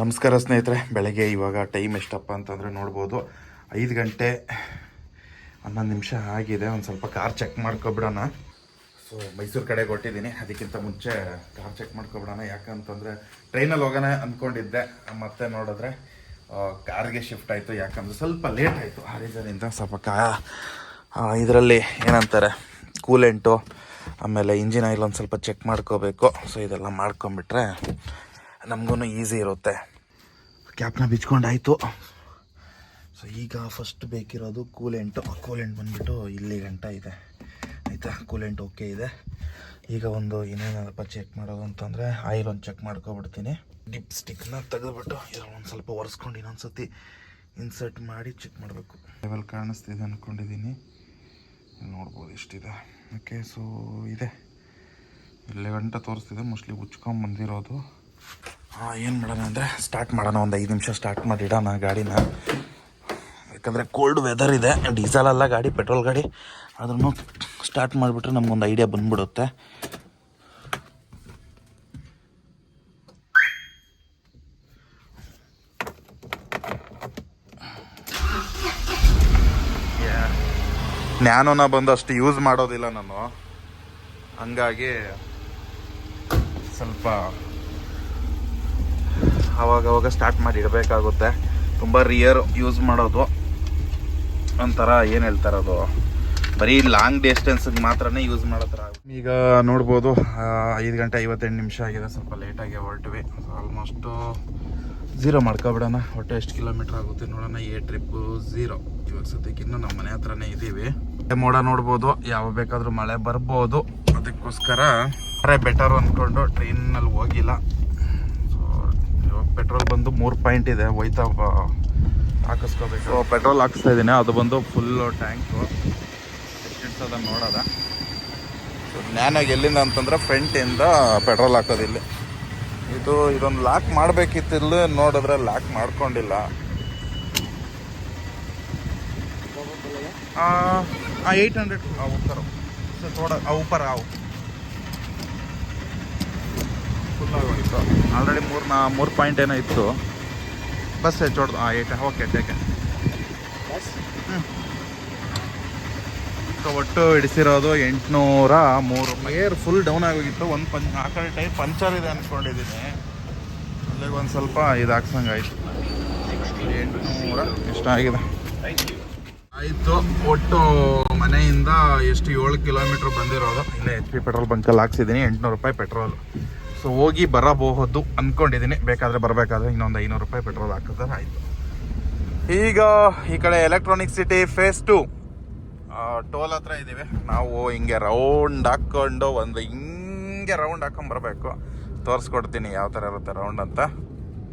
ನಮಸ್ಕಾರ ಸ್ನೇಹಿತರೆ. ಬೆಳಗ್ಗೆ ಇವಾಗ ಟೈಮ್ ಎಷ್ಟಪ್ಪ ಅಂತಂದರೆ ನೋಡ್ಬೋದು 5 ಗಂಟೆ 11 ನಿಮಿಷ ಆಗಿದೆ. ಒಂದು ಸ್ವಲ್ಪ ಕಾರ್ ಚೆಕ್ ಮಾಡ್ಕೊಬಿಡೋಣ. ಸೊ ಮೈಸೂರು ಕಡೆಗೆ ಹೊಟ್ಟಿದ್ದೀನಿ. ಅದಕ್ಕಿಂತ ಮುಂಚೆ ಕಾರ್ ಚೆಕ್ ಮಾಡ್ಕೊಬಿಡೋಣ. ಯಾಕಂತಂದರೆ ಟ್ರೈನಲ್ಲಿ ಹೋಗೋಣ ಅಂದ್ಕೊಂಡಿದ್ದೆ, ಮತ್ತೆ ನೋಡಿದ್ರೆ ಕಾರ್ಗೆ ಶಿಫ್ಟ್ ಆಯಿತು. ಯಾಕಂದರೆ ಸ್ವಲ್ಪ ಲೇಟ್ ಆಯಿತು. ಆ ರೀಸನಿಂದ ಸ್ವಲ್ಪ ಇದರಲ್ಲಿ ಏನಂತಾರೆ ಕೂಲೆಂಟು, ಆಮೇಲೆ ಇಂಜಿನ್ ಆಯಿಲ್ ಒಂದು ಸ್ವಲ್ಪ ಚೆಕ್ ಮಾಡ್ಕೋಬೇಕು. ಸೊ ಇದೆಲ್ಲ ಮಾಡ್ಕೊಂಬಿಟ್ರೆ ನಮಗೂ ಈಸಿ ಇರುತ್ತೆ. ಕ್ಯಾಪ್ನ ಬಿಚ್ಕೊಂಡಾಯಿತು. ಸೊ ಈಗ ಫಸ್ಟ್ ಬೇಕಿರೋದು ಕೂಲೆಂಟ್ ಬಂದುಬಿಟ್ಟು ಇಲ್ಲಿ ಗಂಟ ಇದೆ, ಆಯಿತಾ. ಕೂಲೆಂಟ್ ಓಕೆ ಇದೆ. ಈಗ ಒಂದು ಇನ್ನೇನಪ್ಪ ಚೆಕ್ ಮಾಡೋದು ಅಂತಂದರೆ ಆಯಿಲ್ ಒಂದು ಚೆಕ್ ಮಾಡ್ಕೊಬಿಡ್ತೀನಿ. ಡಿಪ್ ಸ್ಟಿಕ್ನ ತೆಗೆದುಬಿಟ್ಟು ಇದರಲ್ಲಿ ಒಂದು ಸ್ವಲ್ಪ ಒರೆಸ್ಕೊಂಡು ಇನ್ನೊಂದು ಸತಿ ಇನ್ಸರ್ಟ್ ಮಾಡಿ ಚೆಕ್ ಮಾಡಬೇಕು. ಲೆವೆಲ್ ಕಾಣಿಸ್ತಿದೆ ಅಂದ್ಕೊಂಡಿದ್ದೀನಿ. ನೋಡ್ಬೋದು ಎಷ್ಟಿದೆ. ಓಕೆ, ಸೊ ಇದೆ 11 ಗಂಟೆ ತೋರಿಸ್ತಿದೆ. ಮೋಸ್ಟ್ಲಿ ಉಚ್ಕೊಂಬಂದಿರೋದು. ಏನು ಮಾಡೋಣ ಅಂದರೆ ಸ್ಟಾರ್ಟ್ ಮಾಡೋಣ. ಒಂದು 5 ನಿಮಿಷ ಸ್ಟಾರ್ಟ್ ಮಾಡಿಡೋಣ ಗಾಡಿನ. ಯಾಕಂದರೆ ಕೋಲ್ಡ್ ವೆದರ್ ಇದೆ. ಡೀಸೆಲಲ್ಲ ಗಾಡಿ, ಪೆಟ್ರೋಲ್ ಗಾಡಿ. ಅದನ್ನು ಸ್ಟಾರ್ಟ್ ಮಾಡಿಬಿಟ್ರೆ ನಮಗೊಂದು ಐಡಿಯಾ ಬಂದ್ಬಿಡುತ್ತೆ. ನ್ಯಾನೋನ ಬಂದು ಅಷ್ಟು ಯೂಸ್ ಮಾಡೋದಿಲ್ಲ ನಾನು, ಹಂಗಾಗಿ ಸ್ವಲ್ಪ ಆವಾಗವಾಗ ಸ್ಟಾರ್ಟ್ ಮಾಡಿ ಇಡಬೇಕಾಗುತ್ತೆ. ತುಂಬ ರಿಯರ್ ಯೂಸ್ ಮಾಡೋದು ಒಂಥರ ಏನು ಹೇಳ್ತಾರದು, ಬರೀ ಲಾಂಗ್ ಡಿಸ್ಟೆನ್ಸ್ಗೆ ಮಾತ್ರನೇ ಯೂಸ್ ಮಾಡೋ ಥರ. ಈಗ ನೋಡ್ಬೋದು 5 ಗಂಟೆ 58 ನಿಮಿಷ ಆಗಿದೆ. ಸ್ವಲ್ಪ ಲೇಟಾಗಿ ಹೊರಟ್ವಿ. ಆಲ್ಮೋಸ್ಟು 0 ಮಾಡ್ಕೊಬಿಡೋಣ. ಒಟ್ಟು ಎಷ್ಟು ಕಿಲೋಮೀಟ್ರ್ ಆಗುತ್ತೆ ನೋಡೋಣ. ಟ್ರಿಪ್ಪು 0. ಇವಾಗ ಸದ್ಯಕ್ಕೆ ಇನ್ನೂ ನಮ್ಮ ಮನೆ ಹತ್ರನೇ ಇದ್ದೀವಿ. ಮೋಡ ನೋಡ್ಬೋದು, ಯಾವ ಬೇಕಾದರೂ ಮಳೆ ಬರ್ಬೋದು. ಅದಕ್ಕೋಸ್ಕರ ಬೆಟರ್ ಅಂದ್ಕೊಂಡು ಟ್ರೈನಲ್ಲಿ ಹೋಗಿಲ್ಲ. ಸೊ ಇವಾಗ ಪೆಟ್ರೋಲ್ ಬಂದು 3 ಪಾಯಿಂಟ್ ಇದೆ, ಹೋಯ್ತಾ ಹಾಕಿಸ್ಕೋಬೇಕು. ಸೊ ಪೆಟ್ರೋಲ್ ಹಾಕಿಸ್ತಾ ಇದ್ದೀನಿ. ಅದು ಬಂದು ಫುಲ್ಲು ಟ್ಯಾಂಕು. ಎಷ್ಟು ಅದನ್ನು ನೋಡೋದ. ಸೊ ನ್ಯಾನಾಗಿ ಎಲ್ಲಿಂದ ಅಂತಂದರೆ ಫ್ರಂಟಿಂದ ಪೆಟ್ರೋಲ್ ಹಾಕೋದಿಲ್ಲ. ಇದೊಂದು ಲಾಕ್ ಮಾಡಬೇಕಿತ್ತು. ಇಲ್ಲಿ ನೋಡಿದ್ರೆ ಲಾಕ್ ಮಾಡ್ಕೊಂಡಿಲ್ಲ. 800 ऊपर से थोड़ा ऊपर आओ. ಫುಲ್ ಆಗೋಯಿತು ಆಲ್ರೆಡಿ. 3 ಪಾಯಿಂಟ್ ಏನೋ ಇತ್ತು. ಬಸ್ ಹೆಚ್ಚೋಡ್ದು 8. ಓಕೆ ಟೇಕೆ. ಒಟ್ಟು ಹಿಡಿಸಿರೋದು 803. ಏರ್ ಫುಲ್ ಡೌನ್ ಆಗೋಗಿತ್ತು. ಆ ಕಡೆ ಟೈರ್ ಪಂಚರ್ ಇದೆ ಅಂದ್ಕೊಂಡಿದ್ದೀನಿ. ಅಲ್ಲಿಗೆ ಒಂದು ಸ್ವಲ್ಪ ಇದು ಹಾಕ್ಸಂಗೆ ಆಯಿತು. 800 ಎಷ್ಟಾಗಿದೆ ಆಯಿತು. ಒಟ್ಟು ಮನೆಯಿಂದ ಎಷ್ಟು 7 ಕಿಲೋಮೀಟ್ರ್ ಬಂದಿರೋದು. ಇಲ್ಲೇ HP ಪೆಟ್ರೋಲ್ ಬಂಕಲ್ಲಿ ಹಾಕ್ಸಿದ್ದೀನಿ. 800 ರೂಪಾಯಿ ಪೆಟ್ರೋಲ್. ಸೊ ಹೋಗಿ ಬರಬಹುದು ಅಂದ್ಕೊಂಡಿದ್ದೀನಿ. ಬೇಕಾದರೆ ಬರಬೇಕಾದ್ರೆ ಇನ್ನೊಂದು 500 ರೂಪಾಯಿ ಪೆಟ್ರೋಲ್ ಹಾಕಿದ್ರೆ ಆಯಿತು. ಈಗ ಈ ಕಡೆ ಎಲೆಕ್ಟ್ರಾನಿಕ್ ಸಿಟಿ ಫೇಸ್ 2 ಟೋಲ್ ಹತ್ರ ಇದ್ದೀವಿ ನಾವು. ಹಿಂಗೆ ರೌಂಡ್ ಹಾಕ್ಕೊಂಡು ಹಿಂಗೆ ರೌಂಡ್ ಹಾಕೊಂಡ್ಬರ್ಬೇಕು. ತೋರಿಸ್ಕೊಡ್ತೀನಿ ಯಾವ ಥರ ಇರುತ್ತೆ ರೌಂಡ್ ಅಂತ.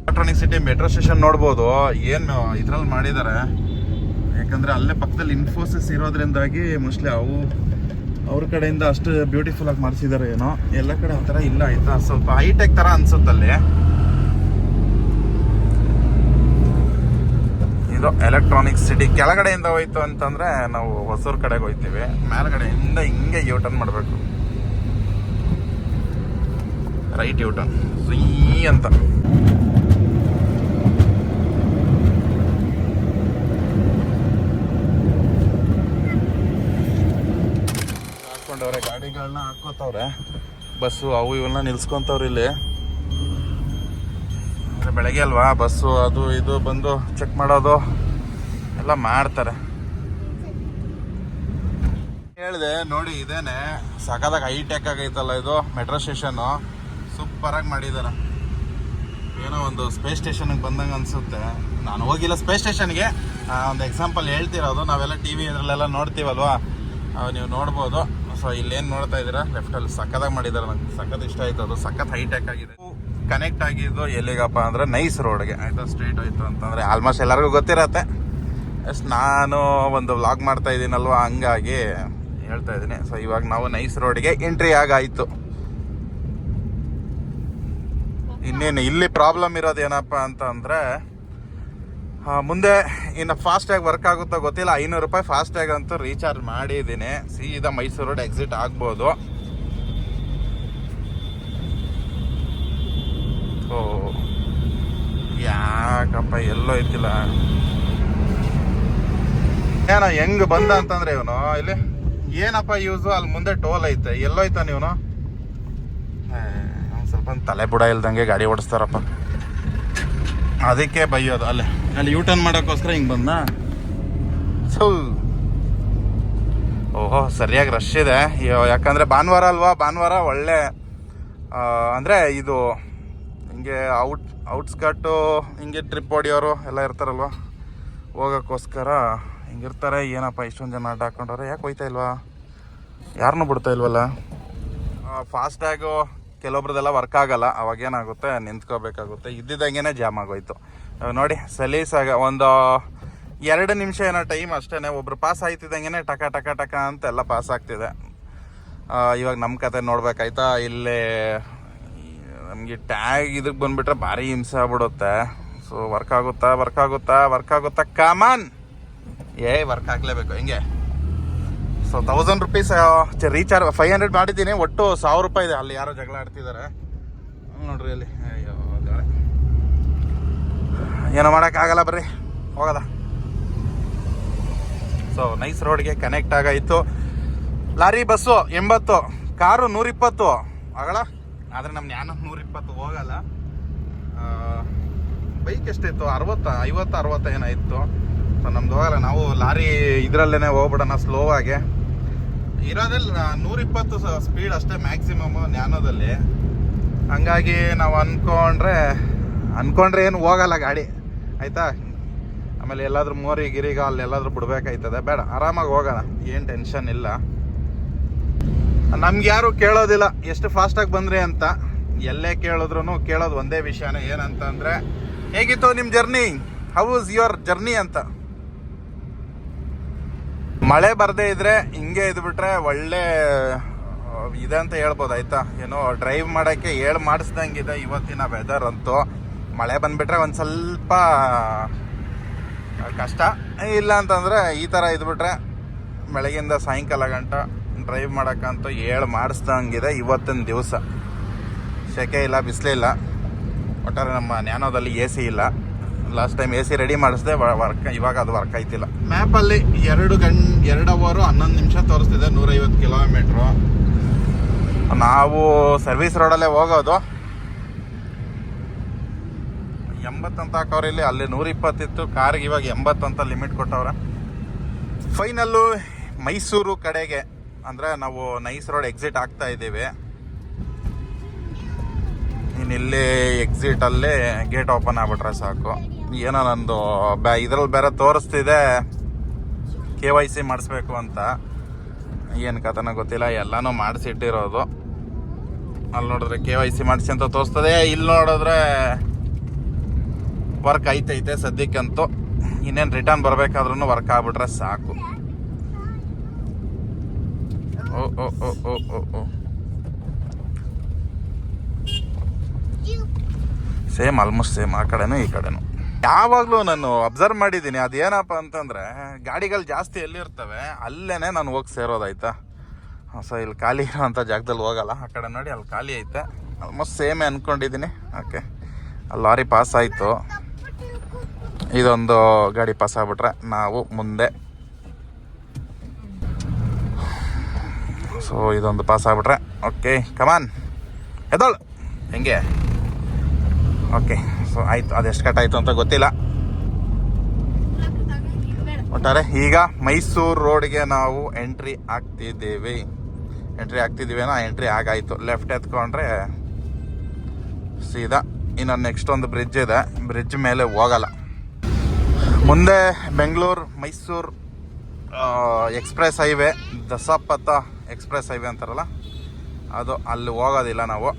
ಎಲೆಕ್ಟ್ರಾನಿಕ್ ಸಿಟಿ ಮೆಟ್ರೋ ಸ್ಟೇಷನ್ ನೋಡ್ಬೋದು. ಏನು ಇದ್ರಲ್ಲಿ ಮಾಡಿದ್ದಾರೆ, ಯಾಕಂದರೆ ಅಲ್ಲೇ ಪಕ್ಕದಲ್ಲಿ ಇನ್ಫೋಸಿಸ್ ಇರೋದ್ರಿಂದಾಗಿ ಮೋಸ್ಟ್ಲಿ ಅವ್ರ ಕಡೆಯಿಂದ ಅಷ್ಟು ಬ್ಯೂಟಿಫುಲ್ಲಾಗಿ ಮಾಡಿಸಿದ್ದಾರೆ ಏನೋ. ಎಲ್ಲ ಕಡೆ ಆ ಥರ ಇಲ್ಲ, ಆಯಿತಾ. ಸ್ವಲ್ಪ ಹೈಟೆಕ್ ಥರ ಅನಿಸುತ್ತಲ್ಲಿ. ಇದು ಎಲೆಕ್ಟ್ರಾನಿಕ್ ಸಿಟಿ. ಕೆಳಗಡೆಯಿಂದ ಹೋಯ್ತು ಅಂತಂದರೆ ನಾವು ಹೊಸೂರು ಕಡೆಗೆ ಹೋಗ್ತೀವಿ. ಮೇಲ್ಗಡೆಯಿಂದ ಹಿಂಗೆ ಯೂಟರ್ನ್ ಮಾಡಬೇಕು. ರೈಟ್ ಯೂಟರ್ನ್ ಸುಯ್ ಅಂತ. ಹಾಕ್ಕೊಂಡವ್ರೆ ಗಾಡಿಗಳನ್ನ ಹಾಕೋತವ್ರೆ. ಬಸ್ಸು ಅವು ಇವನ್ನ ನಿಲ್ಸ್ಕೊತವ್ರೆ ಇಲ್ಲಿ. ಬೆಳಗ್ಗೆ ಅಲ್ವಾ ಬಸ್ಸು ಅದು ಇದು ಬಂದು ಚೆಕ್ ಮಾಡೋದು ಎಲ್ಲ ಮಾಡ್ತಾರೆ. ಹೇಳಿದೆ ನೋಡಿ, ಇದೇನೆ ಸಖತ್ತಾಗಿ ಹೈಟೆಕ್ ಆಗೈತಲ್ಲ ಇದು ಮೆಟ್ರೋ ಸ್ಟೇಷನ್ನು. ಸೂಪರಾಗಿ ಮಾಡಿದ್ದಾರೆ. ಏನೋ ಒಂದು ಸ್ಪೇಸ್ ಸ್ಟೇಷನ್ಗೆ ಬಂದಂಗೆ ಅನಿಸುತ್ತೆ. ನಾನು ಹೋಗಿಲ್ಲ ಸ್ಪೇಸ್ ಸ್ಟೇಷನ್ಗೆ. ಒಂದು ಎಕ್ಸಾಂಪಲ್ ಹೇಳ್ತಿರೋದು, ನಾವೆಲ್ಲ TV ಇದರಲ್ಲೆಲ್ಲ ನೋಡ್ತೀವಲ್ವಾ, ನೀವು ನೋಡ್ಬೋದು. ಸೊ ಇಲ್ಲೇನು ನೋಡ್ತಾ ಇದ್ದೀರಾ ಲೆಫ್ಟಲ್ಲಿ ಸಖತ್ತಾಗಿ ಮಾಡಿದ್ದಾರೆ. ನಂಗೆ ಸಖತ್ ಇಷ್ಟ ಆಯಿತು. ಅದು ಸಖತ್ ಹೈಟೆಕ್ ಆಗಿದೆ. ಕನೆಕ್ಟ್ ಆಗಿದ್ದು ಎಲ್ಲಿಗಪ್ಪ ಅಂದರೆ ನೈಸ್ ರೋಡ್ಗೆ, ಆಯಿತಾ. ಸ್ಟ್ರೈಟ್ ಹೋಯ್ತು ಅಂತಂದರೆ ಆಲ್ಮೋಸ್ಟ್ ಎಲ್ಲರಿಗೂ ಗೊತ್ತಿರತ್ತೆ. ನಾನು ಒಂದು ವ್ಲಾಗ್ ಮಾಡ್ತಾ ಇದ್ದೀನಲ್ವ, ಹಂಗಾಗಿ ಹೇಳ್ತಾ ಇದ್ದೀನಿ. ಸೊ ಇವಾಗ ನಾವು ನೈಸ್ ರೋಡ್ಗೆ ಎಂಟ್ರಿ ಆಗಾಯಿತು. ಇನ್ನೇನು ಇಲ್ಲಿ ಪ್ರಾಬ್ಲಮ್ ಇರೋದೇನಪ್ಪ ಅಂತಂದರೆ, ಮುಂದೆ ಇನ್ನು ಫಾಸ್ಟ್ಯಾಗ್ ವರ್ಕ್ ಆಗುತ್ತೋ ಗೊತ್ತಿಲ್ಲ. 500 ರೂಪಾಯಿ ಫಾಸ್ಟ್ಯಾಗ್ ಅಂತೂ ರೀಚಾರ್ಜ್ ಮಾಡಿದ್ದೀನಿ. ಸೀದಾ ಮೈಸೂರು ರೋಡ್ ಎಕ್ಸಿಟ್ ಆಗ್ಬೋದು. ಸೊ ಯಾಕಪ್ಪ ಎಲ್ಲೋ ಐತಿಲ್ಲ. ಏನ ಹೆಂಗ್ ಬಂದ ಅಂತಂದ್ರೆ ಇವನು ಇಲ್ಲಿ ಏನಪ್ಪ ಯೂಸು, ಅಲ್ಲಿ ಮುಂದೆ ಟೋಲ್ ಐತೆ, ಎಲ್ಲೋ ಐತಾನ ಇವನು. ಸ್ವಲ್ಪ ತಲೆ ಬುಡ ಇಲ್ದಂಗೆ ಗಾಡಿ ಓಡಿಸ್ತಾರಪ್ಪ, ಅದಕ್ಕೆ ಬೈಯೋದು. ಅಲ್ಲಿ ಯೂ ಟರ್ನ್ ಮಾಡೋಕ್ಕೋಸ್ಕರ ಹಿಂಗೆ ಬಂದ. ಸೊ ಓಹೋ ಸರಿಯಾಗಿ ರಶ್ ಇದೆ, ಯಾಕಂದರೆ ಭಾನುವಾರ ಅಲ್ವಾ. ಭಾನುವಾರ ಒಳ್ಳೆ ಅಂದರೆ ಇದು ಹಿಂಗೆ ಔಟ್ಸ್ಕರ್ಟು ಹಿಂಗೆ ಟ್ರಿಪ್ ಹೊಡಿಯೋರು ಎಲ್ಲ ಇರ್ತಾರಲ್ವ, ಹೋಗೋಕ್ಕೋಸ್ಕರ ಹಿಂಗಿರ್ತಾರೆ. ಏನಪ್ಪ ಇಷ್ಟೊಂದು ಜನ ಅಡ್ಡ ಹಾಕೊಂಡವ್ರೆ, ಯಾಕೆ ಹೋಯ್ತಾ ಇಲ್ವಾ, ಯಾರನ್ನೂ ಬಿಡ್ತಾ ಇಲ್ವಲ್ಲ. ಫಾಸ್ಟ್ಯಾಗು ಕೆಲವೊಬ್ರದೆಲ್ಲ ವರ್ಕ್ ಆಗಲ್ಲ, ಅವಾಗೇನಾಗುತ್ತೆ ನಿಂತ್ಕೋಬೇಕಾಗುತ್ತೆ. ಇದ್ದಿದ್ದಂಗೆ ಜಾಮ್ ಆಗೋಯ್ತು ನೋಡಿ. ಸಲೀಸಾಗ ಒಂದು 2 ನಿಮಿಷ ಏನೋ ಟೈಮ್ ಅಷ್ಟೇ, ಒಬ್ರು ಪಾಸ್ ಆಯ್ತಿದ್ದಂಗೆ ಟಕ ಟಕ ಟಕ ಅಂತ ಎಲ್ಲ ಪಾಸ್ ಆಗ್ತಿದೆ. ಇವಾಗ ನಮ್ಮ ಕತೆ ನೋಡ್ಬೇಕಾಯ್ತಾ. ಇಲ್ಲೇ ನಮಗೆ ಟ್ಯಾಗ್ ಇದಕ್ಕೆ ಬಂದುಬಿಟ್ರೆ ಭಾರಿ ಹಿಂಸೆ ಆಗ್ಬಿಡುತ್ತೆ. ಸೊ ವರ್ಕ್ ಆಗುತ್ತಾ ಕಾಮನ್ ವರ್ಕ್ ಆಗಲೇಬೇಕು ಹಿಂಗೆ. ಸೊ 1000 ರೂಪೀಸ್ ರೀಚಾರ್ಜ್ 500 ಮಾಡಿದ್ದೀನಿ, ಒಟ್ಟು 1000 ರೂಪಾಯಿ ಇದೆ. ಅಲ್ಲಿ ಯಾರೋ ಜಗಳ ಆಡ್ತಿದ್ದಾರೆ ನೋಡ್ರಿ ಅಲ್ಲಿ. ಅಯ್ಯೋ ಏನೋ ಮಾಡೋಕ್ಕಾಗಲ್ಲ, ಬರ್ರಿ ಹೋಗೋದ. ಸೊ ನೈಸ್ ರೋಡ್ಗೆ ಕನೆಕ್ಟ್ ಆಗಾಯಿತು. ಲಾರಿ ಬಸ್ಸು 80, ಕಾರು 120 ಆಗಲ್ಲ, ಆದರೆ ನಮ್ಮ ಜ್ಞಾನ 120 ಹೋಗಲ್ಲ. ಬೈಕ್ ಎಷ್ಟಿತ್ತು 60 50 60 ಏನಾಯಿತು. ಸೊ ನಮ್ದು ಹೋಗಲ್ಲ, ನಾವು ಲಾರಿ ಇದರಲ್ಲೇ ಹೋಗ್ಬಿಡೋಣ ಸ್ಲೋ ಆಗಿ. ಇರೋದಲ್ಲಿ 120 ಸ್ಪೀಡ್ ಅಷ್ಟೇ ಮ್ಯಾಕ್ಸಿಮಮ್ ನ್ಯಾನೋದಲ್ಲಿ. ಹಂಗಾಗಿ ನಾವು ಅನ್ಕೊಂಡ್ರೆ ಏನು ಹೋಗಲ್ಲ ಗಾಡಿ ಆಯಿತಾ. ಆಮೇಲೆ ಎಲ್ಲಾದ್ರೂ ಮೋರಿಗಿರಿಗ ಅಲ್ಲೆಲ್ಲಾದ್ರೂ ಬಿಡ್ಬೇಕಾಯ್ತದೆ, ಬೇಡ ಆರಾಮಾಗಿ ಹೋಗೋಣ, ಏನು ಟೆನ್ಷನ್ ಇಲ್ಲ. ನಮ್ಗೆ ಯಾರು ಕೇಳೋದಿಲ್ಲ ಎಷ್ಟು ಫಾಸ್ಟಾಗಿ ಬಂದ್ರಿ ಅಂತ. ಎಲ್ಲೇ ಕೇಳಿದ್ರು ಕೇಳೋದು ಒಂದೇ ವಿಷಯನೇ, ಏನಂತಂದರೆ ಹೇಗಿತ್ತು ನಿಮ್ಮ journey, how is your journey ಅಂತ. ಮಳೆ ಬರದೇ ಇದ್ರೆ ಹಿಂಗೆ ಇದ್ಬಿಟ್ರೆ ಒಳ್ಳೆ ಇದೆ ಅಂತ ಹೇಳ್ಬೋದು ಆಯ್ತಾ. ಏನೋ ಡ್ರೈವ್ ಮಾಡೋಕ್ಕೆ ಮಾಡಿಸ್ದಂಗಿದೆ ಇವತ್ತಿನ ವೆದರ್ ಅಂತೂ. ಮಳೆ ಬಂದುಬಿಟ್ರೆ ಒಂದು ಸ್ವಲ್ಪ ಕಷ್ಟ, ಇಲ್ಲ ಅಂತಂದರೆ ಈ ಥರ ಇದ್ಬಿಟ್ರೆ ಬೆಳಗಿಂದ ಸಾಯಂಕಾಲ ಗಂಟ ಡ್ರೈವ್ ಮಾಡೋಕ್ಕಂತೂ ಮಾಡಿಸ್ದಂಗಿದೆ ಇವತ್ತಿನ ದಿವಸ. ಸೆಕೆ ಇಲ್ಲ, ಬಿಸಿಲಿಲ್ಲ. ಒಟ್ಟಾರೆ ನಮ್ಮ ನ್ಯಾನೋದಲ್ಲಿ AC ಇಲ್ಲ. ಲಾಸ್ಟ್ ಟೈಮ್ AC ರೆಡಿ ಮಾಡಿಸ್ದೆ, ಇವಾಗ ಅದು ವರ್ಕ್ ಆಯ್ತಿಲ್ಲ. ಮ್ಯಾಪಲ್ಲಿ 2 ಅವರ್ 11 ನಿಮಿಷ ತೋರಿಸ್ತಿದೆ, 150 ಕಿಲೋಮೀಟ್ರು. ನಾವು ಸರ್ವಿಸ್ ರೋಡಲ್ಲೇ ಹೋಗೋದು. 80 ಅಂತ ಹಾಕೋರು ಇಲ್ಲಿ, ಅಲ್ಲಿ 120 ಇತ್ತು ಕಾರ್ಗೆ, ಇವಾಗ 80 ಅಂತ ಲಿಮಿಟ್ ಕೊಟ್ಟವ್ರೆ. ಫೈನಲ್ಲು ಮೈಸೂರು ಕಡೆಗೆ ಅಂದರೆ ನಾವು ನೈಸ್ ರೋಡ್ ಎಕ್ಸಿಟ್ ಆಗ್ತಾ ಇದ್ದೀವಿ. ಇನ್ನಿಲ್ಲಿ ಎಕ್ಸಿಟಲ್ಲೇ ಗೇಟ್ ಓಪನ್ ಆಗ್ಬಿಟ್ರೆ ಸಾಕು. ಏನೋ ನಂದು ಇದ್ರಲ್ಲಿ ಬೇರೆ ತೋರಿಸ್ತಿದೆ KYC ಮಾಡಿಸ್ಬೇಕು ಅಂತ, ಏನು ಕಥನ ಗೊತ್ತಿಲ್ಲ. ಎಲ್ಲನೂ ಮಾಡಿಸಿಟ್ಟಿರೋದು. ಅಲ್ಲಿ ನೋಡಿದ್ರೆ KYC ಮಾಡಿಸಿ ಅಂತ ತೋರಿಸ್ತದೆ, ಇಲ್ಲಿ ನೋಡಿದ್ರೆ ವರ್ಕ್ ಐತೈತೆ ಸದ್ಯಕ್ಕಂತೂ. ಇನ್ನೇನು ರಿಟರ್ನ್ ಬರಬೇಕಾದ್ರೂ ವರ್ಕ್ ಆಗ್ಬಿಟ್ರೆ ಸಾಕು. ಓ ಓ ಓ ಓ ಓ ಓ ಸೇಮ್, ಆಲ್ಮೋಸ್ಟ್ ಸೇಮ್, ಆ ಕಡೆನೂ ಈ ಕಡೆನೂ. ಯಾವಾಗಲೂ ನಾನು ಅಬ್ಸರ್ವ್ ಮಾಡಿದ್ದೀನಿ, ಅದೇನಪ್ಪ ಅಂತಂದರೆ ಗಾಡಿಗಳು ಜಾಸ್ತಿ ಎಲ್ಲಿರ್ತವೆ ಅಲ್ಲೇ ನಾನು ಹೋಗಿ ಸೇರೋದಾಯ್ತಾ. ಸೊ ಇಲ್ಲಿ ಖಾಲಿ ಇರೋವಂಥ ಜಾಗದಲ್ಲಿ ಹೋಗಲ್ಲ. ಆ ಕಡೆ ನೋಡಿ ಅಲ್ಲಿ ಖಾಲಿ ಐತೆ, ಆಲ್ಮೋಸ್ಟ್ ಸೇಮೇ ಅಂದ್ಕೊಂಡಿದ್ದೀನಿ. ಓಕೆ, ಅಲ್ಲಿ ಲಾರಿ ಪಾಸ್ ಆಯಿತು, ಇದೊಂದು ಗಾಡಿ ಪಾಸ್ ಆಗ್ಬಿಟ್ರೆ ನಾವು ಮುಂದೆ. ಸೊ ಇದೊಂದು ಪಾಸ್ ಆಗ್ಬಿಟ್ರೆ ಓಕೆ, ಕಮಾನ್ ಎದೋಳು ಹೆಂಗೆ. ಓಕೆ, ಸೊ ಆಯಿತು. ಅದೆಷ್ಟು ಕಟ್ಟಾಯಿತು ಅಂತ ಗೊತ್ತಿಲ್ಲ. ಒಟ್ಟಾರೆ ಈಗ ಮೈಸೂರು ರೋಡ್ಗೆ ನಾವು ಎಂಟ್ರಿ ಆಗ್ತಿದ್ದೀವಿ. ಎಂಟ್ರಿ ಆಗಾಯಿತು. ಲೆಫ್ಟ್ ಎತ್ಕೊಂಡ್ರೆ ಸೀದಾ ಇನ್ನೊಂದು ನೆಕ್ಸ್ಟ್ ಒಂದು ಬ್ರಿಡ್ಜ್ ಇದೆ, ಬ್ರಿಡ್ಜ್ ಮೇಲೆ ಹೋಗಲ್ಲ. ಮುಂದೆ ಬೆಂಗಳೂರು ಮೈಸೂರು ಎಕ್ಸ್ಪ್ರೆಸ್ ಹೈವೇ, ದಸಪಥ ಎಕ್ಸ್ಪ್ರೆಸ್ ಹೈವೇ ಅಂತಾರಲ್ಲ ಅದು, ಅಲ್ಲಿ ಹೋಗೋದಿಲ್ಲ ನಾವು.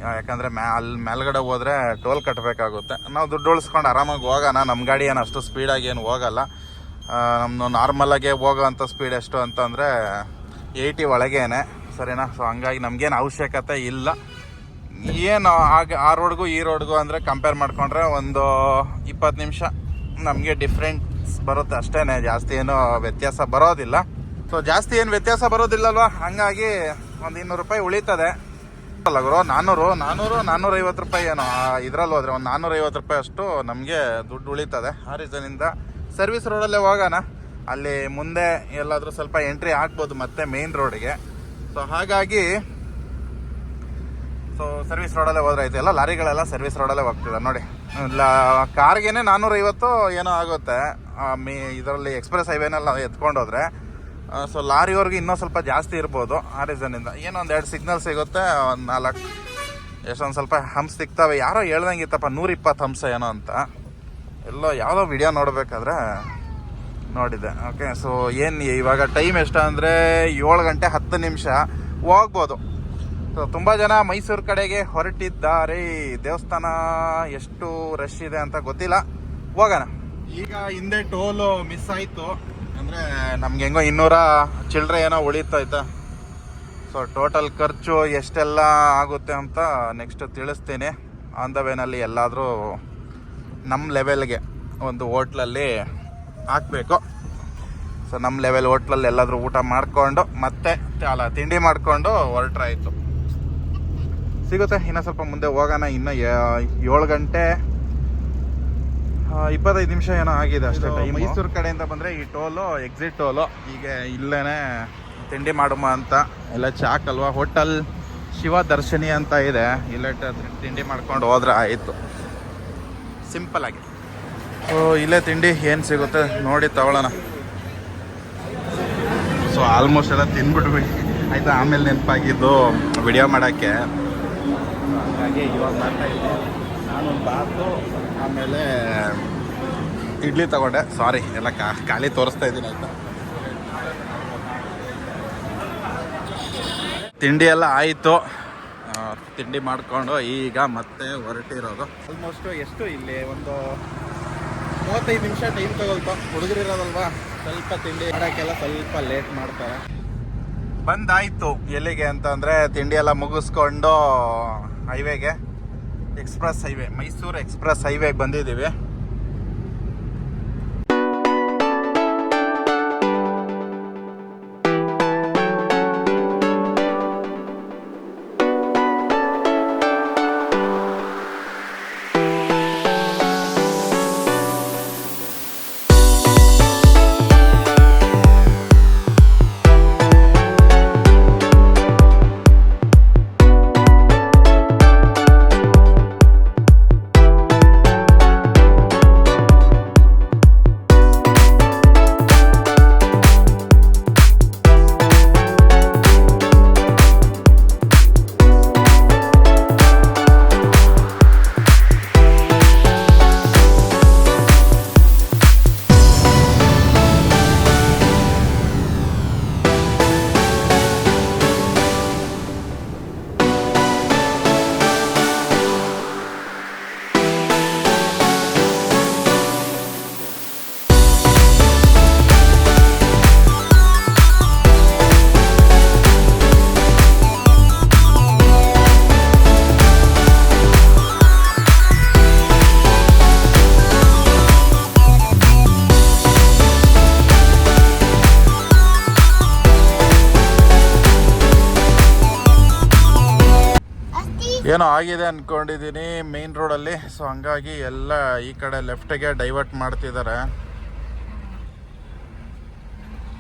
ಯಾಕಂದರೆ ಅಲ್ಲಿ ಮೇಲ್ಗಡೆ ಹೋದರೆ ಟೋಲ್ ಕಟ್ಟಬೇಕಾಗುತ್ತೆ. ನಾವು ದುಡ್ಡು ಉಳಿಸ್ಕೊಂಡು ಆರಾಮಾಗಿ ಹೋಗೋಣ. ನಮ್ಮ ಗಾಡಿ ಏನು ಅಷ್ಟು ಸ್ಪೀಡಾಗಿ ಏನು ಹೋಗಲ್ಲ. ನಮ್ಮದು ನಾರ್ಮಲಾಗೆ ಹೋಗೋವಂಥ ಸ್ಪೀಡ್ ಎಷ್ಟು ಅಂತಂದರೆ 80 ಒಳಗೇನೆ, ಸರಿನಾ. ಸೊ ಹಂಗಾಗಿ ನಮಗೇನು ಅವಶ್ಯಕತೆ ಇಲ್ಲ. ಏನು ಆ ರೋಡ್ಗೂ ಈ ರೋಡ್ಗೂ ಅಂದರೆ ಕಂಪೇರ್ ಮಾಡಿಕೊಂಡ್ರೆ ಒಂದು 20 ನಿಮಿಷ ನಮಗೆ ಡಿಫ್ರೆನ್ಸ್ ಬರುತ್ತೆ ಅಷ್ಟೇ, ಜಾಸ್ತಿ ಏನು ವ್ಯತ್ಯಾಸ ಬರೋದಿಲ್ಲ. ಸೊ ಜಾಸ್ತಿ ಏನು ವ್ಯತ್ಯಾಸ ಬರೋದಿಲ್ಲಲ್ವ, ಹಾಗಾಗಿ ಒಂದು 200 ರೂಪಾಯಿ ಉಳೀತದೆ. ಅಲ್ಲ ಗುರು, 450 ರೂಪಾಯಿ ಏನೋ ಇದ್ರಲ್ಲಿ ಹೋದ್ರೆ ಒಂದು 450 ರೂಪಾಯಿ ಅಷ್ಟು ನಮಗೆ ದುಡ್ಡು ಉಳಿತದೆ. ಆ ರೀಸನಿಂದ ಸರ್ವಿಸ್ ರೋಡಲ್ಲೇ ಹೋಗೋಣ. ಅಲ್ಲಿ ಮುಂದೆ ಎಲ್ಲಾದರೂ ಸ್ವಲ್ಪ ಎಂಟ್ರಿ ಆಗ್ಬೋದು ಮತ್ತೆ ಮೇನ್ ರೋಡಿಗೆ. ಸೊ ಹಾಗಾಗಿ ಸರ್ವಿಸ್ ರೋಡಲ್ಲೇ ಹೋದ್ರೆ ಆಯ್ತು. ಎಲ್ಲ ಲಾರಿಗಳೆಲ್ಲ ಸರ್ವಿಸ್ ರೋಡಲ್ಲೇ ಹೋಗ್ತಿದೆ ನೋಡಿ. ಕಾರ್ಗೇನೆ 450 ಏನೋ ಆಗುತ್ತೆ ಇದರಲ್ಲಿ ಎಕ್ಸ್ಪ್ರೆಸ್ ಹೈವೇನೆಲ್ಲ ಎತ್ಕೊಂಡು ಹೋದ್ರೆ. ಸೊ ಲಾರಿಯವ್ರಿಗೆ ಇನ್ನೂ ಸ್ವಲ್ಪ ಜಾಸ್ತಿ ಇರ್ಬೋದು. ಆ ರೀಸನಿಂದ ಏನೋ ಒಂದು 2 ಸಿಗ್ನಲ್ ಸಿಗುತ್ತೆ, ಒಂದು 4 ಎಷ್ಟೊಂದು ಸ್ವಲ್ಪ ಹಂಪ್ಸ್ ಸಿಗ್ತವೆ. ಯಾರೋ ಹೇಳ್ದಂಗಿತ್ತಪ್ಪ 120 ಹಂಪ್ಸ್ ಏನೋ ಅಂತ, ಎಲ್ಲೋ ಯಾವುದೋ ವಿಡಿಯೋ ನೋಡಬೇಕಾದ್ರೆ ನೋಡಿದ್ದೆ. ಓಕೆ, ಸೊ ಏನು ಇವಾಗ ಟೈಮ್ ಎಷ್ಟು ಅಂದರೆ 7 ಗಂಟೆ 10 ನಿಮಿಷ ಹೋಗ್ಬೋದು. ಸೊ ತುಂಬ ಜನ ಮೈಸೂರು ಕಡೆಗೆ ಹೊರಟಿದ್ದಾರೆ. ದೇವಸ್ಥಾನ ಎಷ್ಟು ರಶ್ ಇದೆ ಅಂತ ಗೊತ್ತಿಲ್ಲ, ಹೋಗೋಣ. ಈಗ ಹಿಂದೆ ಟೋಲು ಮಿಸ್ ಆಯಿತು ಅಂದರೆ ನಮ್ಗೆ ಹೆಂಗೋ 200 ಚಿಲ್ಲರೆ ಏನೋ ಉಳಿತಾಯ್ತಾ. ಸೊ ಟೋಟಲ್ ಖರ್ಚು ಎಷ್ಟೆಲ್ಲ ಆಗುತ್ತೆ ಅಂತ ನೆಕ್ಸ್ಟ್ ತಿಳಿಸ್ತೀನಿ. ಆನ್ ದ ವೇನಲ್ಲಿ ಎಲ್ಲಾದರೂ ನಮ್ಮ ಲೆವೆಲ್ಗೆ ಒಂದು ಹೋಟ್ಲಲ್ಲಿ ಹಾಕಬೇಕು. ಸೊ ನಮ್ಮ ಲೆವೆಲ್ ಹೋಟ್ಲಲ್ಲಿ ಎಲ್ಲಾದರೂ ಊಟ ಮಾಡಿಕೊಂಡು ಮತ್ತೆ ತಿಂಡಿ ಮಾಡಿಕೊಂಡು ಹೊರಟ್ರಾಯ್ತು. ಸಿಗುತ್ತೆ ಇನ್ನೂ ಸ್ವಲ್ಪ ಮುಂದೆ ಹೋಗೋಣ. ಇನ್ನು 7 ಗಂಟೆ 25 ನಿಮಿಷ ಏನೋ ಆಗಿದೆ ಅಷ್ಟೇ ಟೈಮ್. ಮೈಸೂರು ಕಡೆಯಿಂದ ಬಂದರೆ ಈ ಟೋಲು ಎಕ್ಸಿಟ್ ಟೋಲು. ಈಗ ಇಲ್ಲೇ ತಿಂಡಿ ಮಾಡುಮ ಅಂತ ಎಲ್ಲ ಚಾಕಲ್ವಾ ಹೋಟೆಲ್ ಶಿವ ದರ್ಶಿನಿ ಅಂತ ಇದೆ, ಇಲ್ಲೇ ತಿಂಡಿ ಮಾಡ್ಕೊಂಡು ಹೋದ್ರೆ ಆಯಿತು, ಸಿಂಪಲ್ ಆಗಿ. ಸೊ ಇಲ್ಲೇ ತಿಂಡಿ ಏನು ಸಿಗುತ್ತೆ ನೋಡಿ ತಗೊಳ್ಳೋಣ. ಸೊ ಆಲ್ಮೋಸ್ಟ್ ಎಲ್ಲ ತಿನ್ಬಿಟ್ವಿ ಆಯಿತಾ. ಆಮೇಲೆ ನೆನಪಾಗಿದ್ದು ವಿಡಿಯೋ ಮಾಡೋಕ್ಕೆ, ಹಾಗಾಗಿ ಇವಾಗ ಮಾಡ್ತಾ ಇದ್ದೆ. ನಾನೊಂದು ಬಾತು ಆಮೇಲೆ ಇಡ್ಲಿ ತಗೊಂಡೆ. ಸಾರಿ ಎಲ್ಲ ಖಾಲಿ ತೋರಿಸ್ತಾ ಇದ್ದೀನಿ ಆಯಿತಾ. ತಿಂಡಿ ಎಲ್ಲ ಆಯಿತು. ತಿಂಡಿ ಮಾಡಿಕೊಂಡು ಈಗ ಮತ್ತೆ ಹೊರಟಿರೋದು. ಆಲ್ಮೋಸ್ಟು ಎಷ್ಟು ಇಲ್ಲಿ ಒಂದು 35 ನಿಮಿಷ ಟೈಮ್ ತಗೊಳ್ತು. ಹುಡುಗರಿರೋದಲ್ವಾ, ಸ್ವಲ್ಪ ತಿಂಡಿ ಮಾಡೋಕ್ಕೆಲ್ಲ ಸ್ವಲ್ಪ ಲೇಟ್ ಮಾಡ್ತಾರೆ. ಬಂದಾಯಿತು ಎಲ್ಲಿಗೆ ಅಂತಂದರೆ ತಿಂಡಿ ಎಲ್ಲ ಮುಗಿಸ್ಕೊಂಡು ಹೈವೇಗೆ, ಎಕ್ಸ್ಪ್ರೆಸ್ ಹೈವೇ, ಮೈಸೂರು ಎಕ್ಸ್ಪ್ರೆಸ್ ಹೈವೇಗೆ ಬಂದಿದ್ದೀವಿ. ಏನೋ ಆಗಿದೆ ಅಂದ್ಕೊಂಡಿದ್ದೀನಿ ಮೇನ್ ರೋಡಲ್ಲಿ. ಸೊ ಹಂಗಾಗಿ ಎಲ್ಲ ಈ ಕಡೆ ಲೆಫ್ಟಿಗೆ ಡೈವರ್ಟ್ ಮಾಡ್ತಿದ್ದಾರೆ.